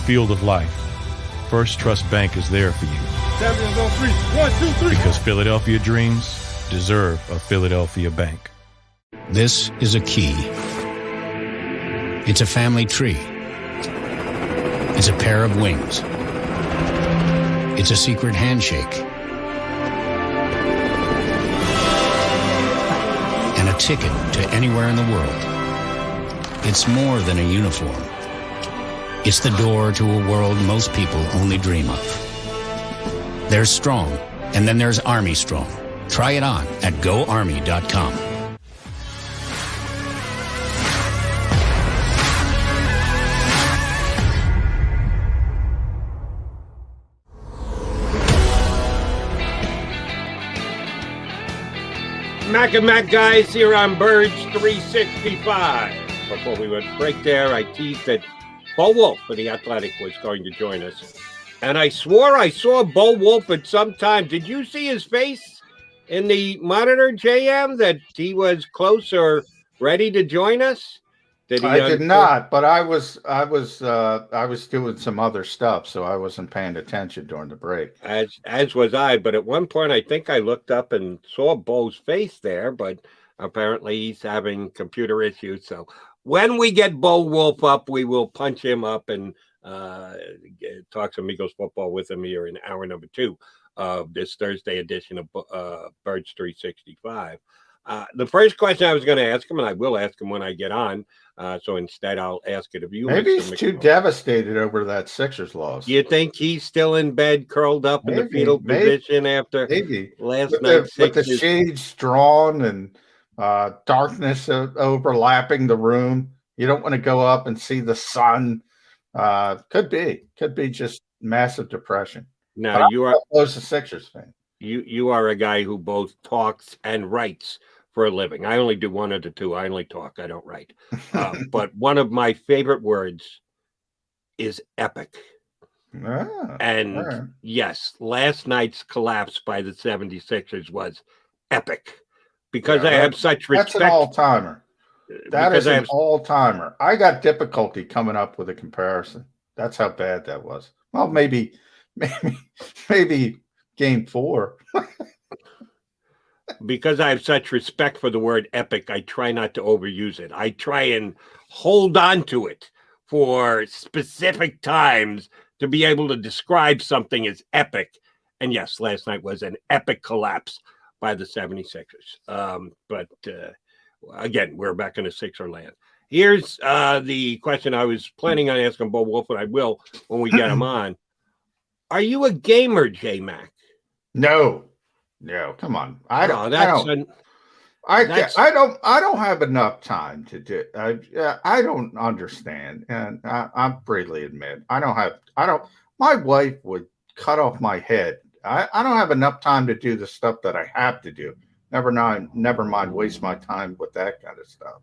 Field of life, First Trust Bank is there for you. Champions on three. 1, 2, 3. Because Philadelphia dreams deserve a Philadelphia bank. This is a key. It's a family tree. It's a pair of wings. It's a secret handshake. And a ticket to anywhere in the world. It's more than a uniform. It's the door to a world most people only dream of. There's strong, and then there's Army Strong. Try it on at GoArmy.com. Mac and Mac guys here on Birds 365. Before we went break there, I teased that Bo Wulf for the Athletic was going to join us. And I swore I saw Bo Wulf at some time. Did you see his face in the monitor, JM, that he was close or ready to join us? I did not, but I was doing some other stuff, so I wasn't paying attention during the break. As was I, but at one point I think I looked up and saw Bo's face there, but apparently he's having computer issues. So when we get Bo Wulf up, we will punch him up and talk some Eagles football with him here in hour number 2 of this Thursday edition of Birds 365. The first question I was going to ask him, and I will ask him when I get on, so instead I'll ask it of you. Maybe he's too devastated over that Sixers loss. You think he's still in bed, curled up in the fetal position after last night's with the shades drawn and darkness overlapping the room? You don't want to go up and see the sun. Could be just massive depression. Now you are a Sixers fan. You are a guy who both talks and writes for a living. I only do one of the two. I only talk. I don't write. But one of my favorite words is epic. Yes, last night's collapse by the 76ers was epic because I have such respect. That's an all-timer. That is an all-timer. I got difficulty coming up with a comparison. That's how bad that was. Well, maybe Game 4. Because I have such respect for the word epic, I try not to overuse it. I try and hold on to it for specific times to be able to describe something as epic. And yes, last night was an epic collapse by the 76ers. But again, we're back in the Sixer land. Here's the question I was planning on asking Bo Wulf, and I will when we get him on. Are you a gamer, J-Mac? No, come on. I don't have enough time to do. I don't understand, and I freely admit I don't. My wife would cut off my head. I don't have enough time to do the stuff that I have to do. Never mind waste my time with that kind of stuff.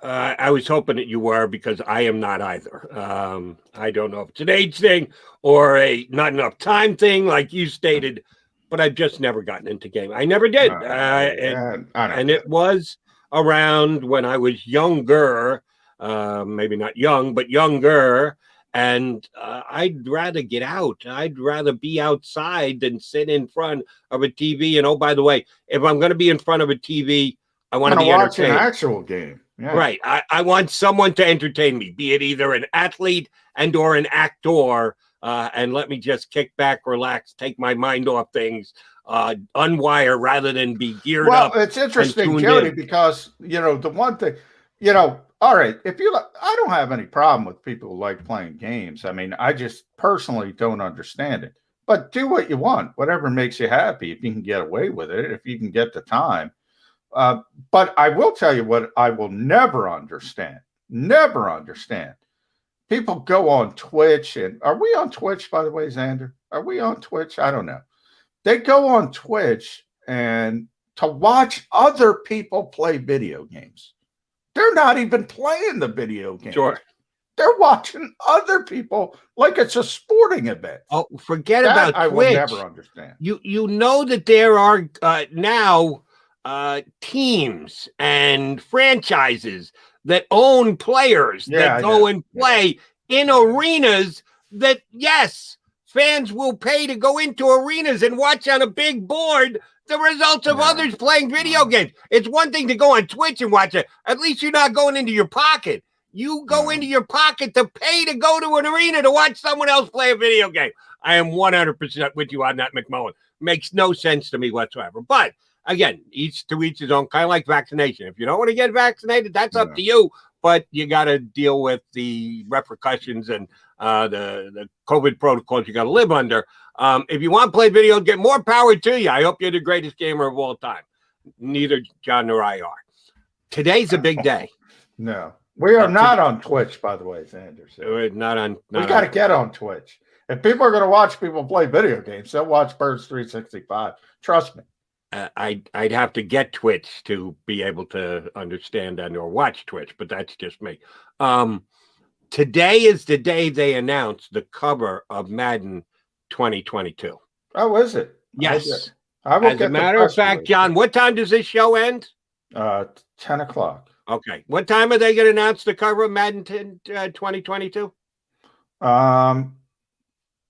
I was hoping that you were, because I am not either. I don't know if it's an age thing or a not enough time thing, like you stated, but I've just never gotten into gaming. I never did. And it was around when I was younger, maybe not young, but younger. And I'd rather get out. I'd rather be outside than sit in front of a TV. And oh, by the way, if I'm going to be in front of a TV, I want to be watch entertained. An actual game. Yeah. Right. I want someone to entertain me, be it either an athlete and or an actor, and let me just kick back, relax, take my mind off things, unwire rather than be geared up. Well, it's interesting, Jody, because, the one thing, all right, I don't have any problem with people who like playing games. I mean, I just personally don't understand it. But do what you want, whatever makes you happy, if you can get away with it, if you can get the time. But I will tell you what I will never understand. People go on Twitch, and are we on Twitch, by the way, Xander? Are we on Twitch? I don't know. They go on Twitch and to watch other people play video games. They're not even playing the video game. Sure. They're watching other people like it's a sporting event. Oh, forget about Twitch. I will never understand. You know that there are now teams and franchises that own players that go and play in arenas that, yes, fans will pay to go into arenas and watch on a big board the results of others playing video games. It's one thing to go on Twitch and watch it. At least you're not going into your pocket. You go into your pocket to pay to go to an arena to watch someone else play a video game. I am 100% with you on that, McMullen. Makes no sense to me whatsoever. But again, each to each his own, kind of like vaccination. If you don't want to get vaccinated, that's up to you. But you got to deal with the repercussions and the COVID protocols you got to live under. If you want to play video, get more power to you. I hope you're the greatest gamer of all time. Neither John nor I are. Today's a big day. No, we are not on Twitch, by the way, Sanders. We're not on. We got to get on Twitch. If people are going to watch people play video games, they'll watch Birds 365. Trust me. I'd have to get Twitch to be able to understand and or watch Twitch, but that's just me. Today is the day they announced the cover of Madden 2022. Oh, is it? Yes. As a matter of fact, John, what time does this show end? 10 o'clock. Okay. What time are they going to announce the cover of Madden 2022?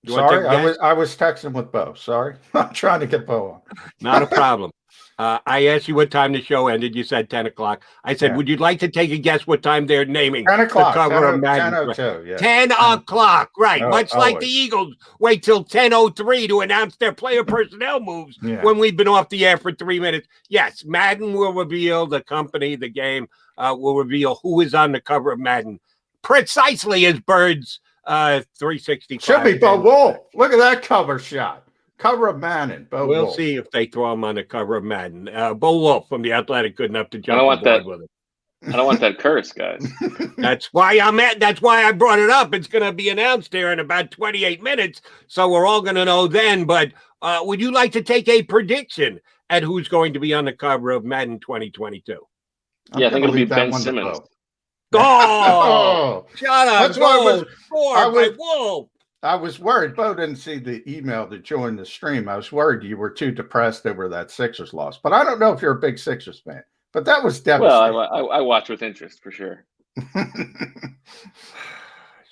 Sorry, I was texting with Bo. Sorry. I'm trying to get Bo on. Not a problem. I asked you what time the show ended. You said 10 o'clock. I said, would you like to take a guess what time they're naming 10 o'clock, the cover of Madden? 10:02, 10 o'clock, right. Much like always. the Eagles wait till 10:03 to announce their player personnel moves when we've been off the air for 3 minutes. Yes, Madden will reveal the company, the game will reveal who is on the cover of Madden precisely as Birds 365. Should be Bo Wulf. Look at that cover shot. Cover of Madden. We'll see if they throw him on the cover of Madden. Bo Wulf from The Athletic, good enough to jump on board with it. I don't want that curse, guys. That's why that's why I brought it up. It's going to be announced here in about 28 minutes, so we're all going to know then. But would you like to take a prediction at who's going to be on the cover of Madden 2022? Yeah, I think it'll be Ben Simmons. Oh, shut up. That's why Wulf. I was worried. Bo didn't see the email to join the stream. I was worried you were too depressed over that Sixers loss. But I don't know if you're a big Sixers fan. But that was devastating. Well, I watch with interest for sure.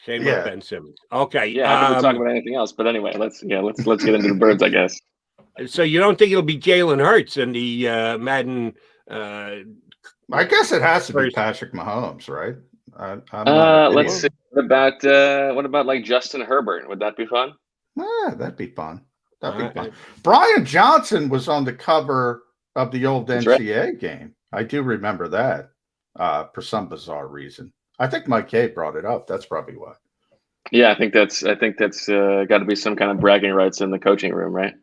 Shame on Ben Simmons. Okay. Yeah, I didn't talk about anything else. But anyway, let's get into the Birds, I guess. So you don't think it'll be Jalen Hurts in the Madden? I guess it has to be Patrick Mahomes, right? Let's see. What about like Justin Herbert? Would that be fun? Yeah, that'd be fun. That'd be fun. Brian Johnson was on the cover of the old NCAA game. I do remember that for some bizarre reason. I think Mike K brought it up. That's probably why. Yeah, I think that's got to be some kind of bragging rights in the coaching room, right?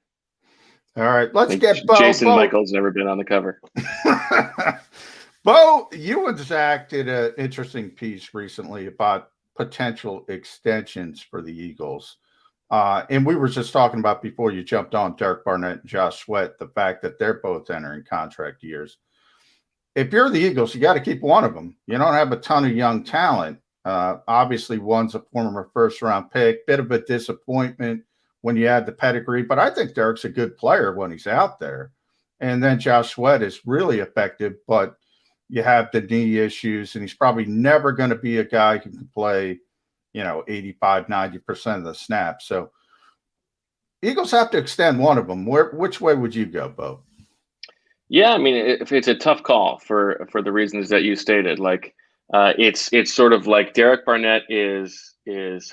All right, let's get Bo. Jason Michael's never been on the cover. Bo, you and Zach did an interesting piece recently about potential extensions for the Eagles. And we were just talking about before you jumped on Derek Barnett and Josh Sweat, the fact that they're both entering contract years. If you're the Eagles, you got to keep one of them. You don't have a ton of young talent. Obviously, one's a former first-round pick, bit of a disappointment when you add the pedigree, but I think Derek's a good player when he's out there. And then Josh Sweat is really effective, but you have the knee issues, and he's probably never going to be a guy who can play, 85, 90% of the snaps. So Eagles have to extend one of them. Which way would you go, Bo? Yeah, I mean, if it's a tough call for the reasons that you stated. Like, it's sort of like Derek Barnett is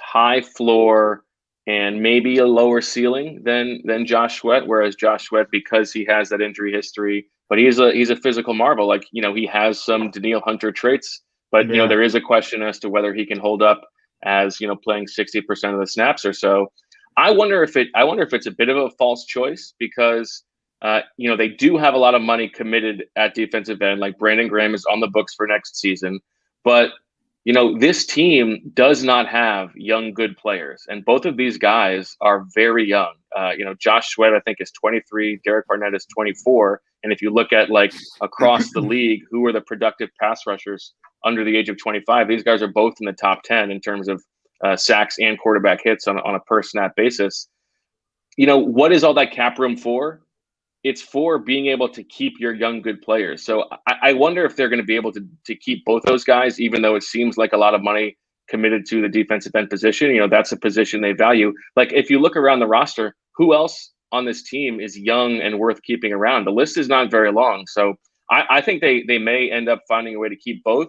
high floor and maybe a lower ceiling than Josh Sweat, whereas Josh Sweat, because he has that injury history, but he's a physical marvel. Like, he has some Danielle Hunter traits, but there is a question as to whether he can hold up as playing 60% of the snaps or so. I wonder if it's a bit of a false choice because they do have a lot of money committed at defensive end. Like Brandon Graham is on the books for next season, but this team does not have young, good players. And both of these guys are very young. Josh Sweat, I think, is 23. Derek Barnett is 24. And if you look at like across the league, who are the productive pass rushers under the age of 25, these guys are both in the top 10 in terms of sacks and quarterback hits on a per snap basis. What is all that cap room for? It's for being able to keep your young, good players. So I wonder if they're going to be able to keep both those guys, even though it seems like a lot of money committed to the defensive end position. That's a position they value. Like if you look around the roster, who else on this team is young and worth keeping around. The list is not very long. So I think they may end up finding a way to keep both.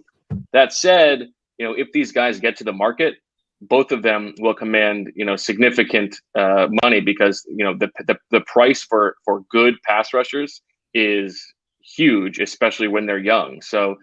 That said, if these guys get to the market, both of them will command, significant money because, the price for good pass rushers is huge, especially when they're young. So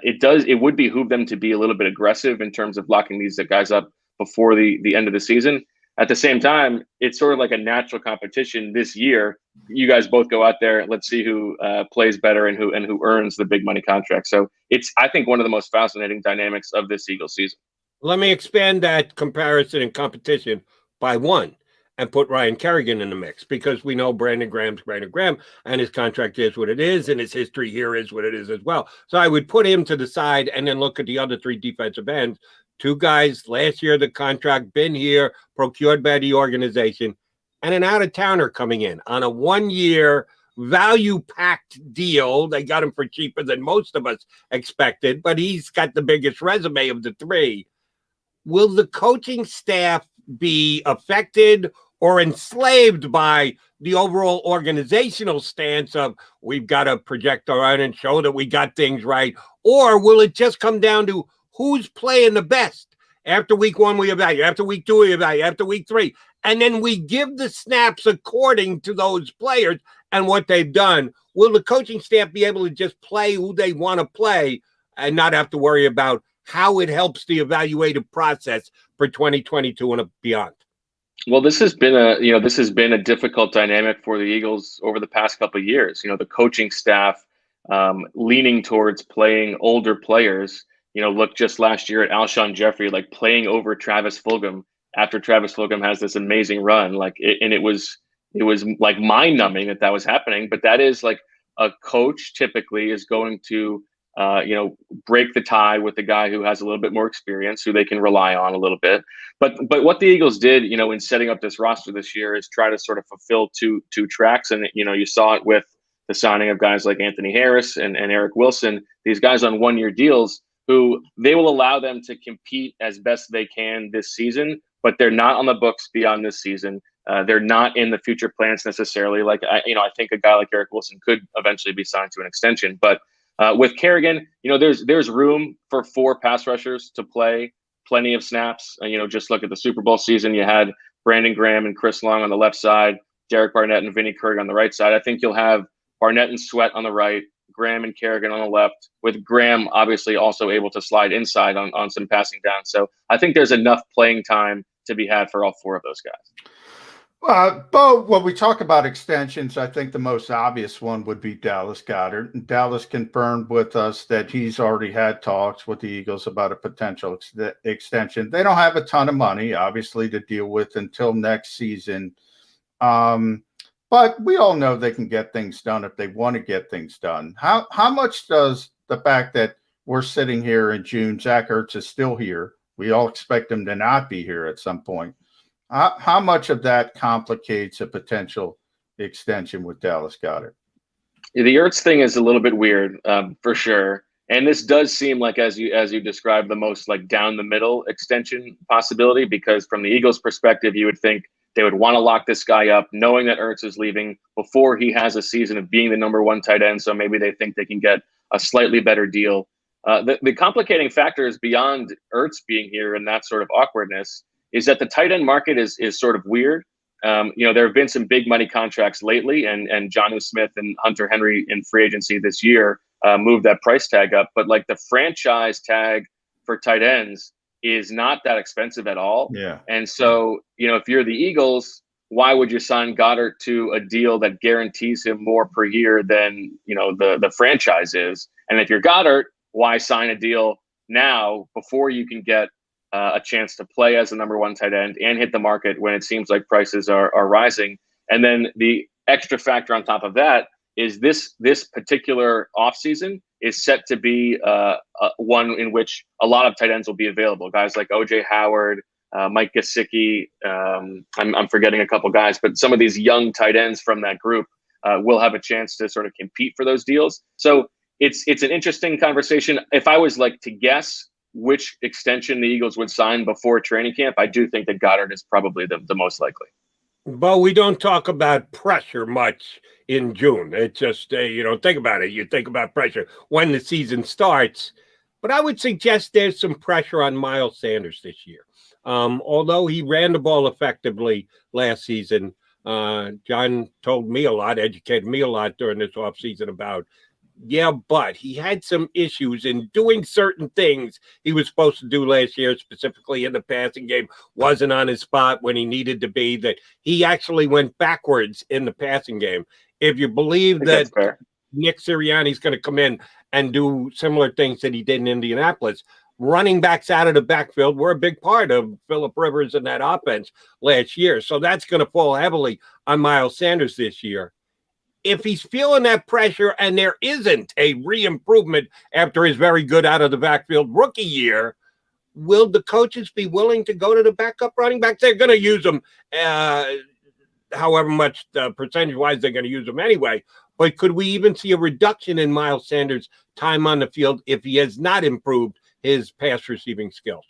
it would behoove them to be a little bit aggressive in terms of locking these guys up before the end of the season. At the same time, it's sort of like a natural competition this year. You guys both go out there. Let's see who plays better and who earns the big money contract. So it's, I think, one of the most fascinating dynamics of this Eagles season. Let me expand that comparison and competition by one and put Ryan Kerrigan in the mix, because we know Brandon Graham's Brandon Graham and his contract is what it is and his history here is what it is as well. So I would put him to the side and then look at the other three defensive ends. Two guys last year, the contract, been here, procured by the organization, and an out-of-towner coming in on a 1-year value-packed deal. They got him for cheaper than most of us expected, but he's got the biggest resume of the three. Will the coaching staff be affected or enslaved by the overall organizational stance of we've got to project our own and show that we got things right? Or will it just come down to who's playing the best? After week 1, we evaluate. After week 2, we evaluate. After week 3. And then we give the snaps according to those players and what they've done. Will the coaching staff be able to just play who they want to play and not have to worry about how it helps the evaluative process for 2022 and beyond? Well, this has been a difficult dynamic for the Eagles over the past couple of years. The coaching staff leaning towards playing older players. Look just last year at Alshon Jeffrey, like playing over Travis Fulgham after Travis Fulgham has this amazing run. It was like mind numbing that was happening. But that is like a coach typically is going to, break the tie with the guy who has a little bit more experience, who they can rely on a little bit. But what the Eagles did, in setting up this roster this year is try to sort of fulfill two tracks. And, you saw it with the signing of guys like Anthony Harris and Eric Wilson, these guys on 1-year deals, who they will allow them to compete as best they can this season, but they're not on the books beyond this season. They're not in the future plans necessarily. I think a guy like Eric Wilson could eventually be signed to an extension. But with Kerrigan, there's room for 4 pass rushers to play plenty of snaps. Just look at the Super Bowl season. You had Brandon Graham and Chris Long on the left side, Derek Barnett and Vinny Serrano on the right side. I think you'll have Barnett and Sweat on the right, Graham and Kerrigan on the left, with Graham obviously also able to slide inside on some passing down. So I think there's enough playing time to be had for all 4 of those guys. Bo, when we talk about extensions, I think the most obvious one would be Dallas Goddard. And Dallas confirmed with us that he's already had talks with the Eagles about a potential extension. They don't have a ton of money, obviously, to deal with until next season. But we all know they can get things done if they want to get things done. How much does the fact that we're sitting here in June, Zach Ertz is still here, we all expect him to not be here at some point, how much of that complicates a potential extension with Dallas Goddard? The Ertz thing is a little bit weird, for sure. And this does seem like, as you described, the most like down the middle extension possibility, because from the Eagles' perspective, you would think they would want to lock this guy up, knowing that Ertz is leaving before he has a season of being the number 1 tight end. So maybe they think they can get a slightly better deal. The complicating factor is beyond Ertz being here and that sort of awkwardness is that the tight end market is sort of weird. There have been some big money contracts lately, and Jonnu Smith and Hunter Henry in free agency this year moved that price tag up. But like the franchise tag for tight ends is not that expensive at all. Yeah. And so, if you're the Eagles, why would you sign Goddard to a deal that guarantees him more per year than, the franchise is? And if you're Goddard, why sign a deal now before you can get a chance to play as the number 1 tight end and hit the market when it seems like prices are rising? And then the extra factor on top of that is this particular offseason is set to be one in which a lot of tight ends will be available. Guys like O.J. Howard, Mike Gesicki, I'm forgetting a couple guys, but some of these young tight ends from that group will have a chance to sort of compete for those deals. So it's an interesting conversation. If I was like to guess which extension the Eagles would sign before training camp, I do think that Goddard is probably the most likely. But we don't talk about pressure much in June. It's just, you don't think about it. You think about pressure when the season starts. But I would suggest there's some pressure on Miles Sanders this year. Although he ran the ball effectively last season, John told me a lot, educated me a lot during this offseason about, but he had some issues in doing certain things he was supposed to do last year, specifically in the passing game, wasn't on his spot when he needed to be, that he actually went backwards in the passing game. If you believe that Nick Sirianni's going to come in and do similar things that he did in Indianapolis, running backs out of the backfield were a big part of Phillip Rivers and that offense last year. So that's going to fall heavily on Miles Sanders this year. If he's feeling that pressure and there isn't a re-improvement after his very good out of the backfield rookie year, will the coaches be willing to go to the backup running backs? They're going to use them however much percentage-wise they're going to use them anyway. But could we even see a reduction in Miles Sanders' time on the field if he has not improved his pass receiving skills?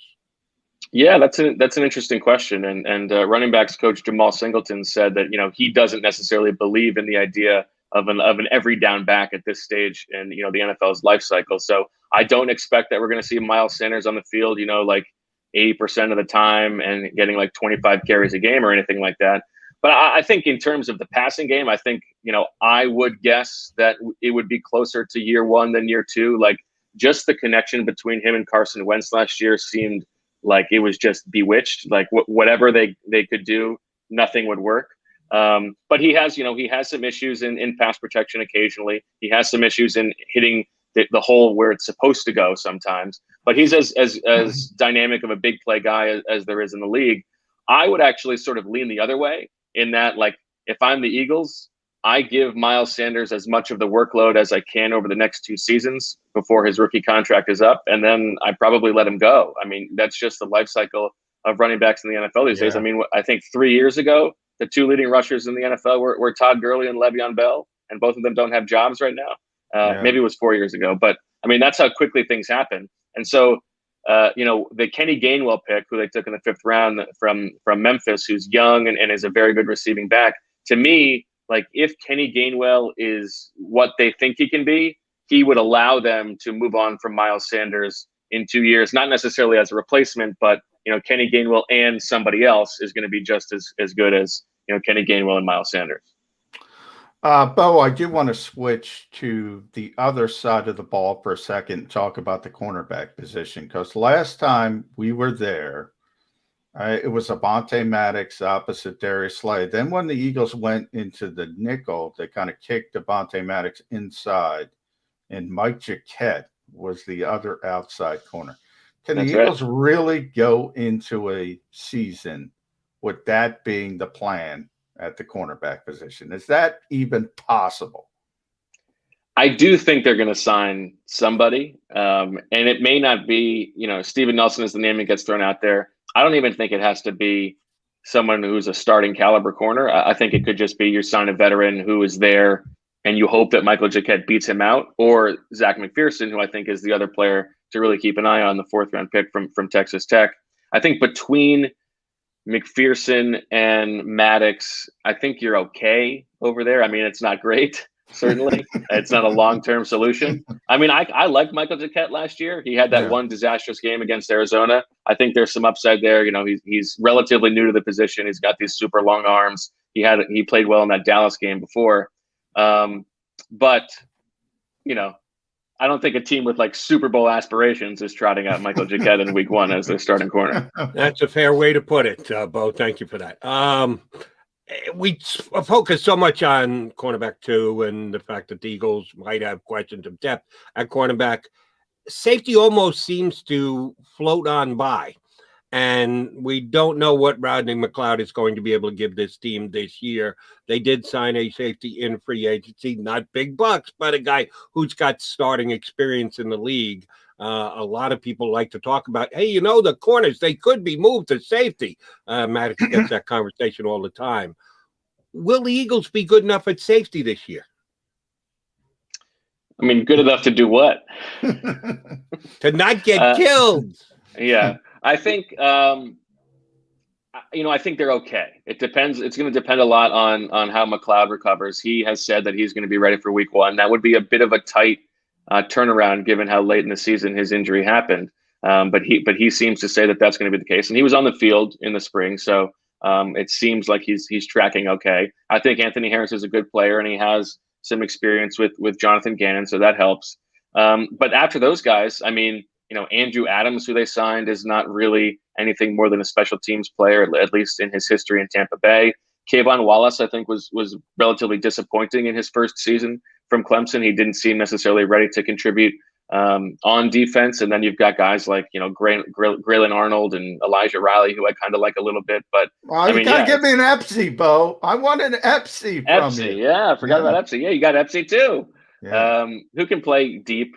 Yeah, that's an interesting question. And running backs coach Jamal Singleton said that, he doesn't necessarily believe in the idea of an every down back at this stage in, the NFL's life cycle. So I don't expect that we're going to see Miles Sanders on the field, like 80% of the time and getting like 25 carries a game or anything like that. But I think in terms of the passing game, I think, I would guess that it would be closer to year one than year two. Like just the connection between him and Carson Wentz last year seemed like it was just bewitched. Like whatever they could do, nothing would work. But he has some issues in pass protection occasionally. He has some issues in hitting the hole where it's supposed to go sometimes. But he's as dynamic of a big play guy as there is in the league. I would actually sort of lean the other way in that, like, if I'm the Eagles, I give Miles Sanders as much of the workload as I can over the next 2 seasons before his rookie contract is up, and then I probably let him go. I mean, that's just the life cycle of running backs in the NFL these days. I mean, I think 3 years ago, the 2 leading rushers in the NFL were Todd Gurley and Le'Veon Bell, and both of them don't have jobs right now. Maybe it was 4 years ago, but I mean, that's how quickly things happen. And so, the Kenny Gainwell pick, who they took in the 5th round from Memphis, who's young and is a very good receiving back, to me, like if Kenny Gainwell is what they think he can be, he would allow them to move on from Miles Sanders in 2 years, not necessarily as a replacement, but, Kenny Gainwell and somebody else is going to be just as good as, Kenny Gainwell and Miles Sanders. Bo, I do want to switch to the other side of the ball for a second and talk about the cornerback position, because last time we were there, it was Avonte Maddox opposite Darius Slay. Then when the Eagles went into the nickel, they kind of kicked Avonte Maddox inside, and Mike Jacquet was the other outside corner. Can the Eagles really go into a season with that being the plan at the cornerback position? Is that even possible? I do think they're going to sign somebody, and it may not be, Steven Nelson is the name that gets thrown out there. I don't even think it has to be someone who's a starting caliber corner. I think it could just be you sign a veteran who is there and you hope that Michael Jacquet beats him out, or Zach McPherson, who I think is the other player to really keep an eye on, the 4th round pick from Texas Tech. I think between McPherson and Maddox, I think you're okay over there. I mean, it's not great. Certainly, it's not a long-term solution. I mean, I liked Michael Jacquet last year. He had that one disastrous game against Arizona. I think there's some upside there. He's relatively new to the position. He's got these super long arms. He played well in that Dallas game before. But I don't think a team with like Super Bowl aspirations is trotting out Michael Jacquet in week 1 as their starting corner. That's a fair way to put it, Bo. Thank you for that. We focus so much on cornerback 2 and the fact that the Eagles might have questions of depth at cornerback. Safety almost seems to float on by, and we don't know what Rodney McLeod is going to be able to give this team this year. They did sign a safety in free agency, not big bucks, but a guy who's got starting experience in the league. A lot of people like to talk about, hey, the corners, they could be moved to safety. Maddox gets that conversation all the time. Will the Eagles be good enough at safety this year? I mean, good enough to do what? To not get killed. Yeah. I think I think they're okay. It depends. It's going to depend a lot on how McLeod recovers. He has said that he's going to be ready for week 1. That would be a bit of a tight turnaround given how late in the season his injury happened. But he seems to say that that's going to be the case. And he was on the field in the spring, so it seems like he's tracking okay. I think Anthony Harris is a good player, and he has some experience with Jonathan Gannon, so that helps. But after those guys, I mean, Andrew Adams, who they signed, is not really anything more than a special teams player, at least in his history in Tampa Bay. Kayvon Wallace, I think, was relatively disappointing in his first season from Clemson. He didn't seem necessarily ready to contribute on defense. And then you've got guys like, Graylin Arnold and Elijah Riley, who I kind of like a little bit. But you gotta give me an Epsy, Bo. I want an Epsy from you. Yeah, I forgot about Epsy. Yeah, you got Epsy too. Yeah. Who can play deep,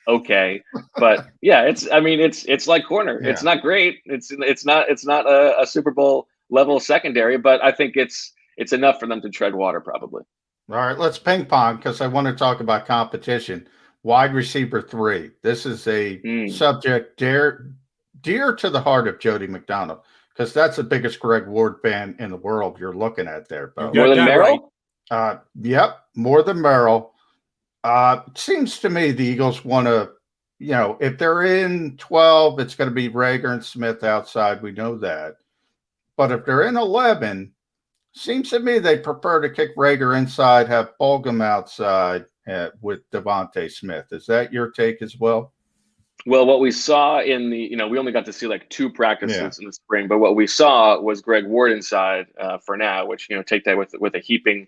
okay. But yeah, it's like corner. Yeah. It's not great. It's not a Super Bowl level secondary, but I think it's enough for them to tread water probably. All right, let's ping pong because I want to talk about competition. Wide receiver 3. This is a subject dear to the heart of Jody McDonald because that's the biggest Greg Ward fan in the world you're looking at there, Bo. More than Merrill? Right. Yep, more than Merrill. Seems to me the Eagles want to, if they're in 12, it's going to be Rager and Smith outside. We know that. But if they're in 11, seems to me they prefer to kick Rager inside, have Fulgham outside with Devontae Smith. Is that your take as well? Well, what we saw in the, we only got to see like 2 practices in the spring, but what we saw was Greg Ward inside for now, which, take that with a heaping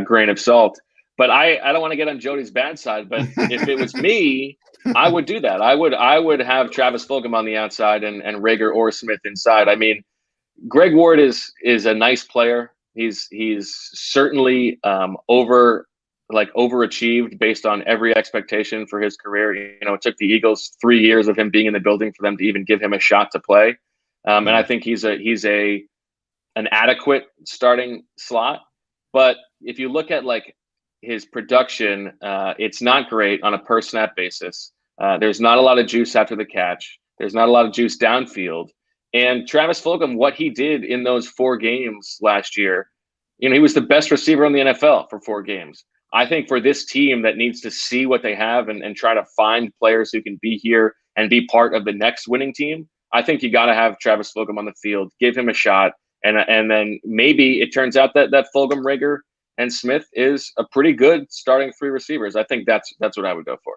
grain of salt. But I don't want to get on Jody's bad side, but if it was me, I would do that. I would have Travis Fulgham on the outside and Rager or Smith inside. I mean, Greg Ward is a nice player. He's certainly overachieved based on every expectation for his career. It took the Eagles 3 years of him being in the building for them to even give him a shot to play. And I think he's an adequate starting slot. But if you look at his production, it's not great on a per snap basis. There's not a lot of juice after the catch. There's not a lot of juice downfield. And Travis Fulgham, what he did in those 4 games last year, he was the best receiver in the NFL for 4 games. I think for this team that needs to see what they have and try to find players who can be here and be part of the next winning team, I think you got to have Travis Fulgham on the field, give him a shot, and then maybe it turns out that Fulgham, Rager, and Smith is a pretty good starting 3 receivers. I think that's what I would go for.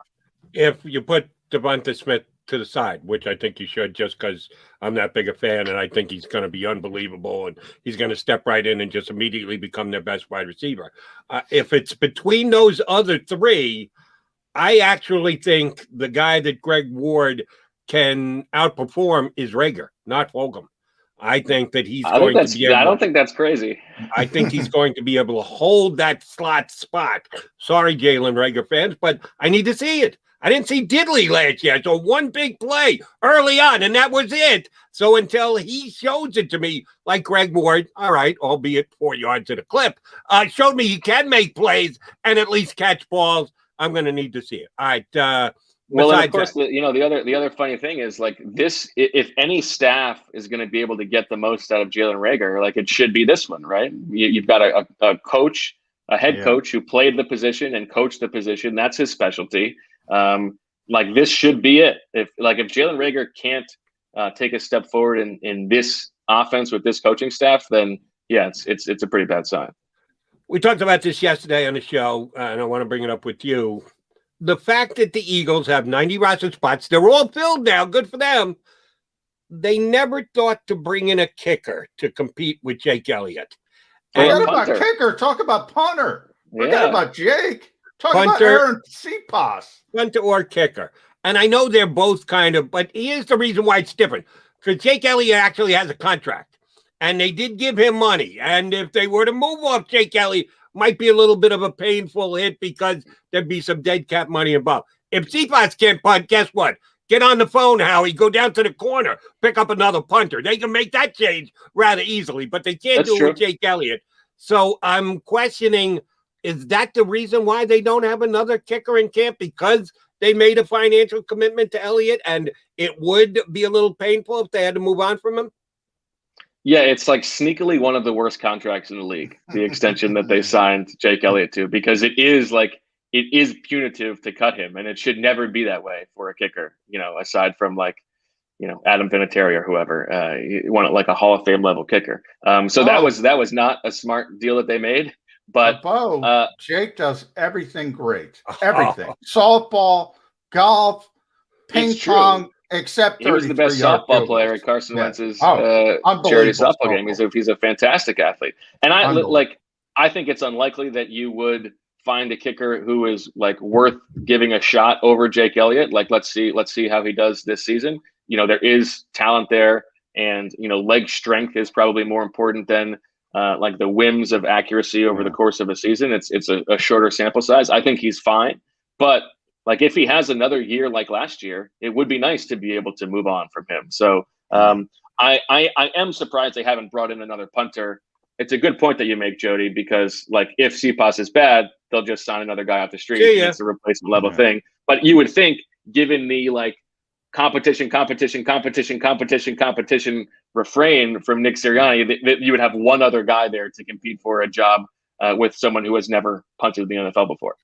If you put Devonta Smith to the side, which I think you should, just because I'm that big a fan and I think he's going to be unbelievable and he's going to step right in and just immediately become their best wide receiver. If it's between those other 3, I actually think the guy that Greg Ward can outperform is Rager, not Fulgham. I think that he's going to be able, I don't think that's crazy. I think he's going to be able to hold that slot spot. Sorry, Jalen Rager fans, but I need to see it. I didn't see Diddley last year. So one big play early on, and that was it. So until he shows it to me, like Greg Ward, all right, albeit 4 yards at a clip, showed me he can make plays and at least catch balls, I'm going to need to see it. All right. Well, and of course, the other funny thing is this. If any staff is going to be able to get the most out of Jalen Rager, it should be this one, right? You've got a coach, a head coach who played the position and coached the position. That's his specialty. This should be it. If Jalen Rager can't take a step forward in this offense with this coaching staff, then yeah, it's a pretty bad sign. We talked about this yesterday on the show, and I want to bring it up with you. The fact that the Eagles have 90 roster spots, they're all filled now, good for them. They never thought to bring in a kicker to compete with Jake Elliott. Forget about kicker, talk about punter. Forget about Jake. Talk about Aaron Cepas. Punter or kicker. And I know they're both but here's the reason why it's different. Because Jake Elliott actually has a contract. And they did give him money. And if they were to move off Jake Elliott, might be a little bit of a painful hit because there'd be some dead cap money involved. If Cepas can't punt, guess what? Get on the phone, Howie. Go down to the corner. Pick up another punter. They can make that change rather easily, but they can't do it with Jake Elliott. So I'm questioning, is that the reason why they don't have another kicker in camp? Because they made a financial commitment to Elliott and it would be a little painful if they had to move on from him? Yeah, it's like sneakily one of the worst contracts in the league, the extension that they signed Jake Elliott to, because it is punitive to cut him, and it should never be that way for a kicker, aside from Adam Vinatieri or whoever. You want it like a Hall of Fame level kicker. That was not a smart deal that they made. But Jake does everything great. Everything. Softball, golf, ping pong, except he was the best softball player at Carson Wentz's charity softball game. He's a fantastic athlete. And I think it's unlikely that you would find a kicker who is worth giving a shot over Jake Elliott. Let's see how he does this season. There is talent there, and leg strength is probably more important than the whims of accuracy over the course of a season. It's a shorter sample size. I think he's fine, but if he has another year like last year, it would be nice to be able to move on from him. So I am surprised they haven't brought in another punter. It's a good point that you make, Jody, because if Sipas is bad, they'll just sign another guy off the street. It's a replacement level thing. But you would think, given the competition refrain from Nick Sirianni, that you would have one other guy there to compete for a job with someone who has never punted the NFL before.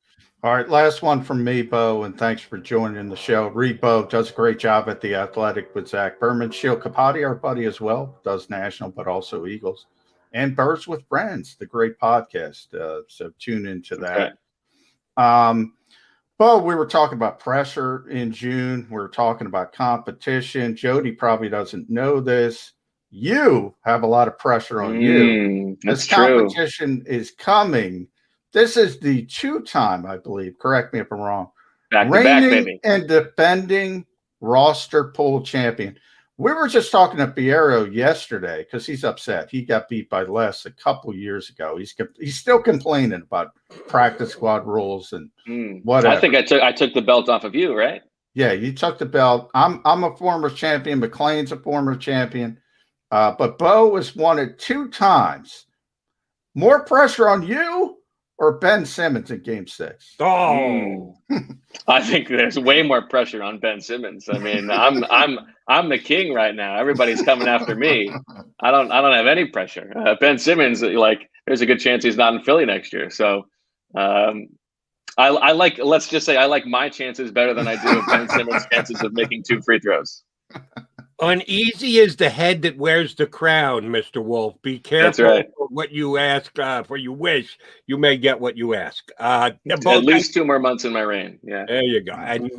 All right, last one from me, Bo, and thanks for joining the show. Reed Bo does a great job at The Athletic with Zach Berman. Sheil Kapati, our buddy as well, does national, but also Eagles. And Birds with Friends, the great podcast. So tune into that. Bo, we were talking about pressure in June. We were talking about competition. Jody probably doesn't know this. You have a lot of pressure on you. This competition is coming. This is the two-time, I believe, correct me if I'm wrong, reigning and defending roster pool champion. We were just talking to Piero yesterday because he's upset. He got beat by Les a couple years ago. He's still complaining about practice squad rules and whatever. I think I took the belt off of you, right? Yeah, you took the belt. I'm a former champion. McLean's a former champion. But Bo has won it 2 times. More pressure on you or Ben Simmons in Game 6? I think there's way more pressure on Ben Simmons. I mean, I'm the king right now. Everybody's coming after me. I don't have any pressure. Ben Simmons, there's a good chance he's not in Philly next year. So let's just say I like my chances better than I do of Ben Simmons' chances of making 2 free throws. Uneasy is the head that wears the crown, Mr. Wulf. Be careful for what you ask, for you wish. You may get what you ask. At least 2 more months in my reign. Yeah. There you go. And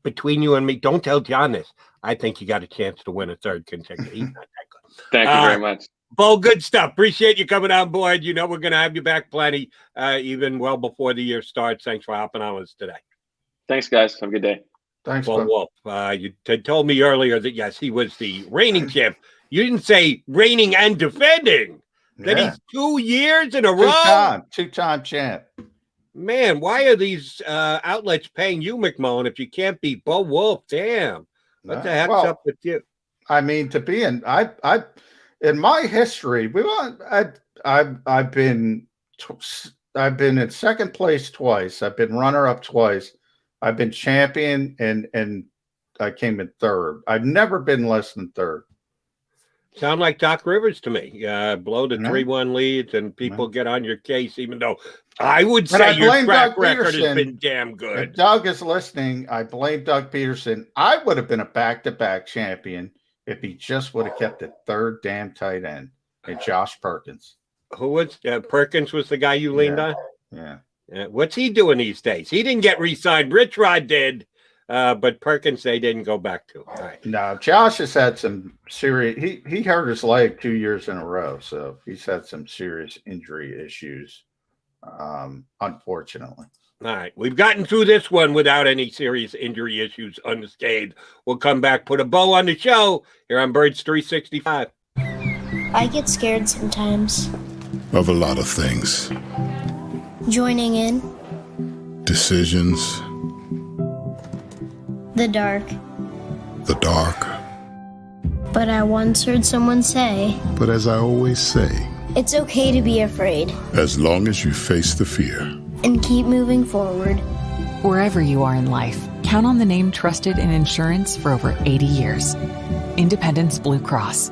between you and me, don't tell John this. I think you got a chance to win a 3rd consecutive. He's not that good. Thank you very much. Bo, good stuff. Appreciate you coming on board. We're going to have you back plenty, even well before the year starts. Thanks for hopping on with us today. Thanks, guys. Have a good day. Thanks, well, Wulf. You told me earlier that, yes, he was the reigning champ. You didn't say reigning and defending. That he's 2 years in a row? Two-time champ. Man, why are these outlets paying you, McMullen, if you can't beat Bo Wulf? Damn. What the heck's up with you? I mean, to be in my history, I've been in second place twice. I've been runner-up twice. I've been champion and I came in 3rd. I've never been less than 3rd. Sound like Doc Rivers to me. Blow the 3-1 leads and people get on your case, even though I would say your track record has been damn good. If Doug is listening, I blame Doug Peterson. I would have been a back-to-back champion if he just would have kept the 3rd damn tight end and Josh Perkins. Who was Perkins was the guy you leaned on? Yeah. What's he doing these days? He didn't get re-signed. Rich Rod did, but Perkins they didn't go back to. All right. No, Josh has had some serious. He hurt his leg 2 years in a row, so he's had some serious injury issues. Unfortunately. All right, we've gotten through this one without any serious injury issues unscathed. We'll come back, put a bow on the show here on Birds 365. I get scared sometimes. Of a lot of things. Joining in. Decisions. The dark. The dark. But I once heard someone say, but as I always say, it's okay to be afraid. As long as you face the fear. And keep moving forward. Wherever you are in life, count on the name trusted in insurance for over 80 years. Independence Blue Cross.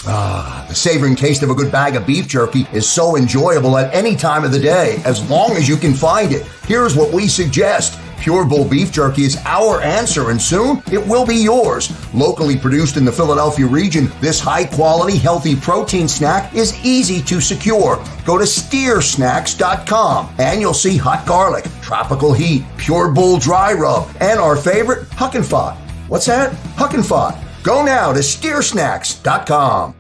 The savoring taste of a good bag of beef jerky is so enjoyable at any time of the day, as long as you can find it. Here's what we suggest. Pure Bull beef jerky is our answer, and soon it will be yours. Locally produced in the Philadelphia region, this high-quality, healthy protein snack is easy to secure. Go to steersnacks.com, and you'll see hot garlic, tropical heat, Pure Bull dry rub, and our favorite, Huck and Fod. What's that? Huck and Fod. Go now to steersnacks.com.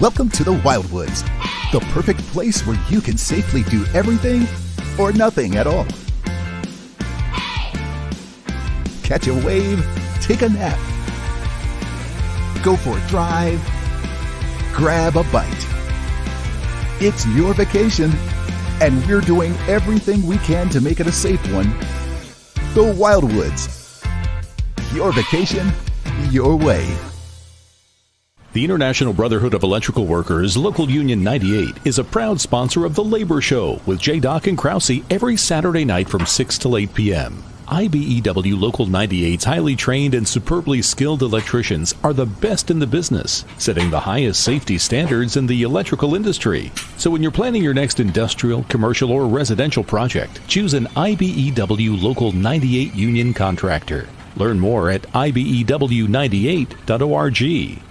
Welcome to the Wildwoods, the perfect place where you can safely do everything or nothing at all. Catch a wave, take a nap, go for a drive, grab a bite. It's your vacation, and we're doing everything we can to make it a safe one. The Wildwoods. Your vacation, your way. The International Brotherhood of Electrical Workers, Local Union 98, is a proud sponsor of The Labor Show with J. and Krause every Saturday night from 6 till 8 p.m. IBEW Local 98's highly trained and superbly skilled electricians are the best in the business, setting the highest safety standards in the electrical industry. So when you're planning your next industrial, commercial, or residential project, choose an IBEW Local 98 union contractor. Learn more at ibew98.org.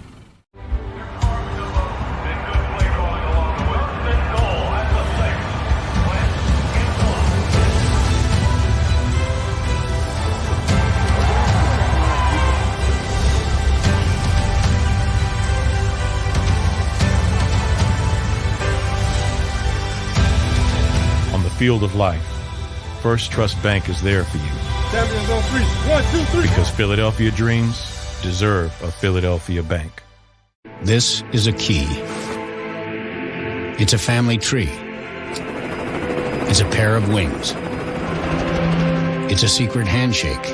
Field of life, First Trust Bank is there for you. Champions on three. 1, 2, 3. Because Philadelphia dreams deserve a Philadelphia bank. This is a key. It's a family tree. It's a pair of wings. It's a secret handshake.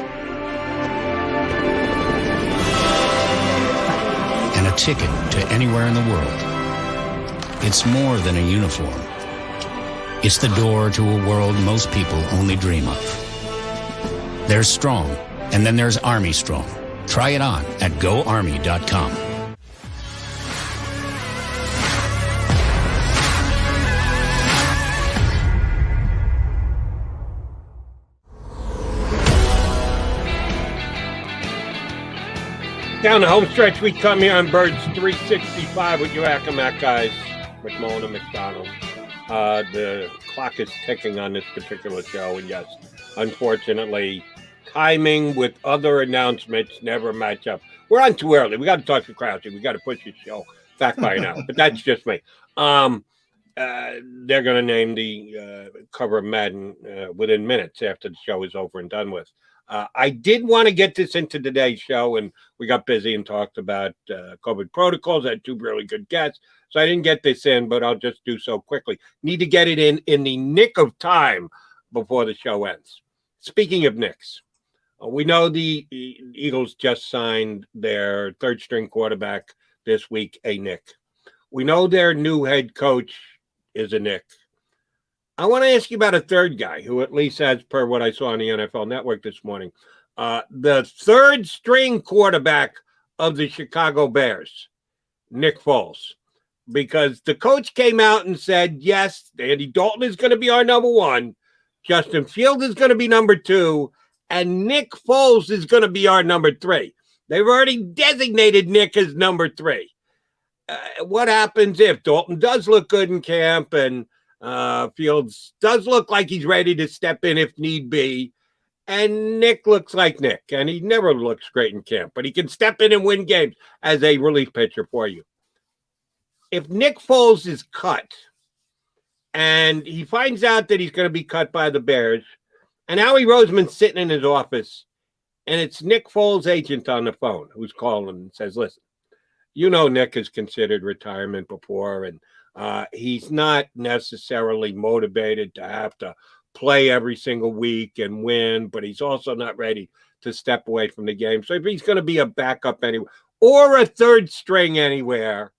And a ticket to anywhere in the world. It's more than a uniform. It's the door to a world most people only dream of. There's strong, and then there's Army Strong. Try it on at GoArmy.com. Down the home stretch, we come here on Birds 365 with your Accomack guys, McMullen and McDonald. The clock is ticking on this particular show, and yes, unfortunately, timing with other announcements never match up. We're on too early. We got to talk to Krause. We got to push the show back by an hour, but that's just me. They're going to name the cover of Madden within minutes after the show is over and done with. I did want to get this into today's show, and we got busy and talked about COVID protocols. I had 2 really good guests, so I didn't get this in, but I'll just do so quickly. Need to get it in the nick of time before the show ends. Speaking of nicks, we know the Eagles just signed their third-string quarterback this week, a nick. We know their new head coach is a nick. I want to ask you about a third guy who, at least as per what I saw on the NFL Network this morning, the third-string quarterback of the Chicago Bears, Nick Foles. Because the coach came out and said, yes, Andy Dalton is going to be our number 1, Justin Fields is going to be number 2, and Nick Foles is going to be our number 3. They've already designated Nick as number 3. What happens if Dalton does look good in camp and Fields does look like he's ready to step in if need be, and Nick looks like Nick, and he never looks great in camp, but he can step in and win games as a relief pitcher for you. If Nick Foles is cut and he finds out that he's going to be cut by the Bears, and Howie Roseman's sitting in his office, and it's Nick Foles' agent on the phone who's calling and says, listen, you know Nick has considered retirement before, and he's not necessarily motivated to have to play every single week and win, but he's also not ready to step away from the game. So if he's going to be a backup anywhere or a third string anywhere,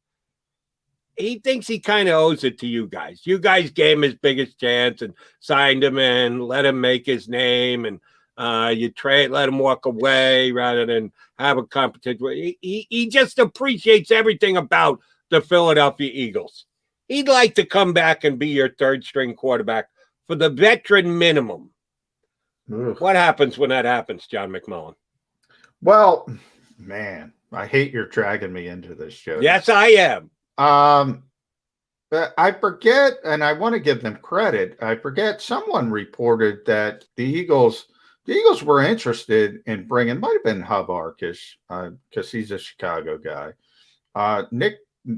he thinks he kind of owes it to you guys. You guys gave him his biggest chance and signed him and let him make his name and You trade, let him walk away rather than have a competition. He just appreciates everything about the Philadelphia Eagles. He'd like to come back and be your third string quarterback for the veteran minimum. Ugh. What happens when that happens, John McMullen? Well, man, I hate you're dragging me into this, Joe. Yes, I am. I forget, and I want to give them credit. I forget someone reported that the Eagles were interested in bringing, might have been Hubarkish, because he's a Chicago guy. Nick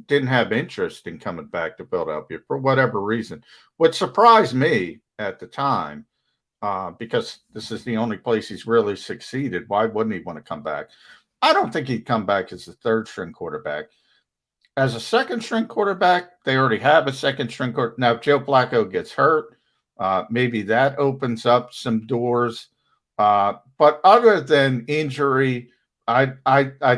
didn't have interest in coming back to Philadelphia for whatever reason, which surprised me at the time, because this is the only place he's really succeeded. Why wouldn't he want to come back? I don't think he'd come back as a third string quarterback. As a second string quarterback, they already have a second string quarterback. Now, if Joe Flacco gets hurt, maybe that opens up some doors. But other than injury, I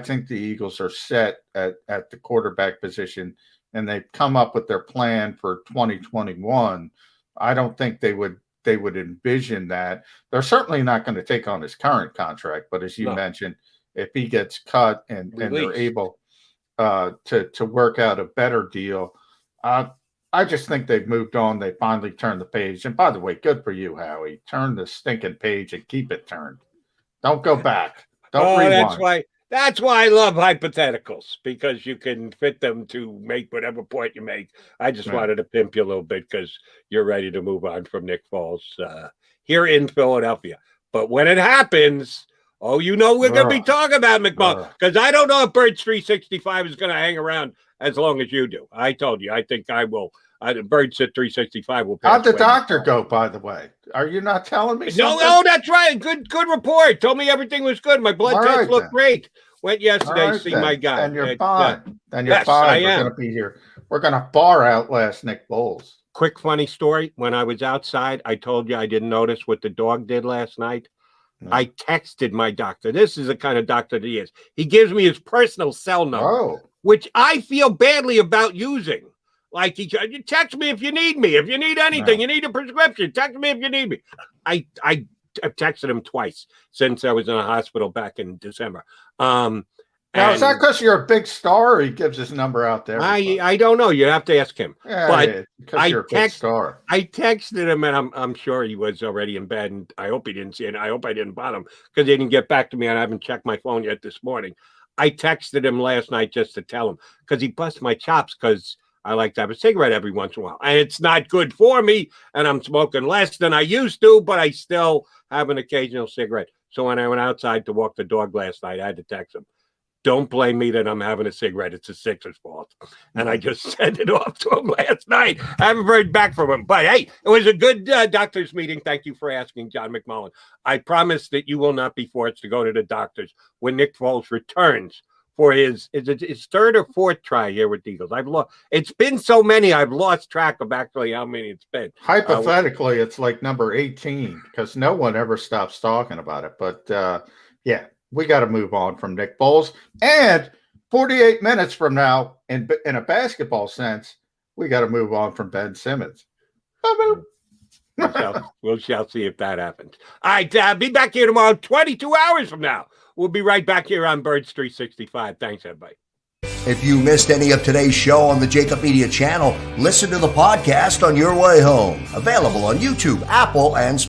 think the Eagles are set at the quarterback position, and they've come up with their plan for 2021. I don't think they would envision that. They're certainly not going to take on his current contract, but as you mentioned, if he gets cut and they're able to work out a better deal, I just think they've moved on. They finally turned the page. And by the way, good for you, Howie. Turn the stinking page and keep it turned. Don't go back. Don't rewind. That's why I love hypotheticals, because you can fit them to make whatever point you make. I just wanted to pimp you a little bit because you're ready to move on from Nick Foles here in Philadelphia. But when it happens, we're going to be talking about McMullen, because I don't know if Birds 365 is going to hang around as long as you do. I told you, I think I will. Birds at 365 will pass. How'd the doctor go, by the way? Are you not telling me something? No, that's right. Good report. Told me everything was good. My blood test looked great. Went yesterday to see my guy. And you're fine. We're going to be here. We're going to bar outlast Nick Foles. Quick funny story. When I was outside, I told you I didn't notice what the dog did last night. I texted my doctor. This is the kind of doctor that he is. He gives me his personal cell number, which I feel badly about using. Like, you text me if you need me. If you need anything, you need a prescription, text me if you need me. I've texted him twice since I was in a hospital back in December. Now, is that because you're a big star, or he gives his number out there? I don't know. You have to ask him. But because you're a big star. I texted him, and I'm sure he was already in bed, and I hope he didn't see it. I hope I didn't bother him, because he didn't get back to me, and I haven't checked my phone yet this morning. I texted him last night just to tell him, because he busts my chops, because I like to have a cigarette every once in a while. And it's not good for me, and I'm smoking less than I used to, but I still have an occasional cigarette. So when I went outside to walk the dog last night, I had to text him, don't blame me that I'm having a cigarette. It's the Sixers' fault. And I just sent it off to him last night. I haven't heard back from him. But, hey, it was a good doctor's meeting. Thank you for asking, John McMullen. I promise that you will not be forced to go to the doctors when Nick Foles returns for his third or fourth try here with the Eagles. It's been so many, I've lost track of actually how many it's been. Hypothetically, it's like number 18, because no one ever stops talking about it. But, yeah, we got to move on from Nick Foles. And 48 minutes from now, in a basketball sense, we got to move on from Ben Simmons. We shall see if that happens. All right, be back here tomorrow, 22 hours from now. We'll be right back here on Birds 365. Thanks, everybody. If you missed any of today's show on the JAKIB Media channel, listen to the podcast on your way home. Available on YouTube, Apple, and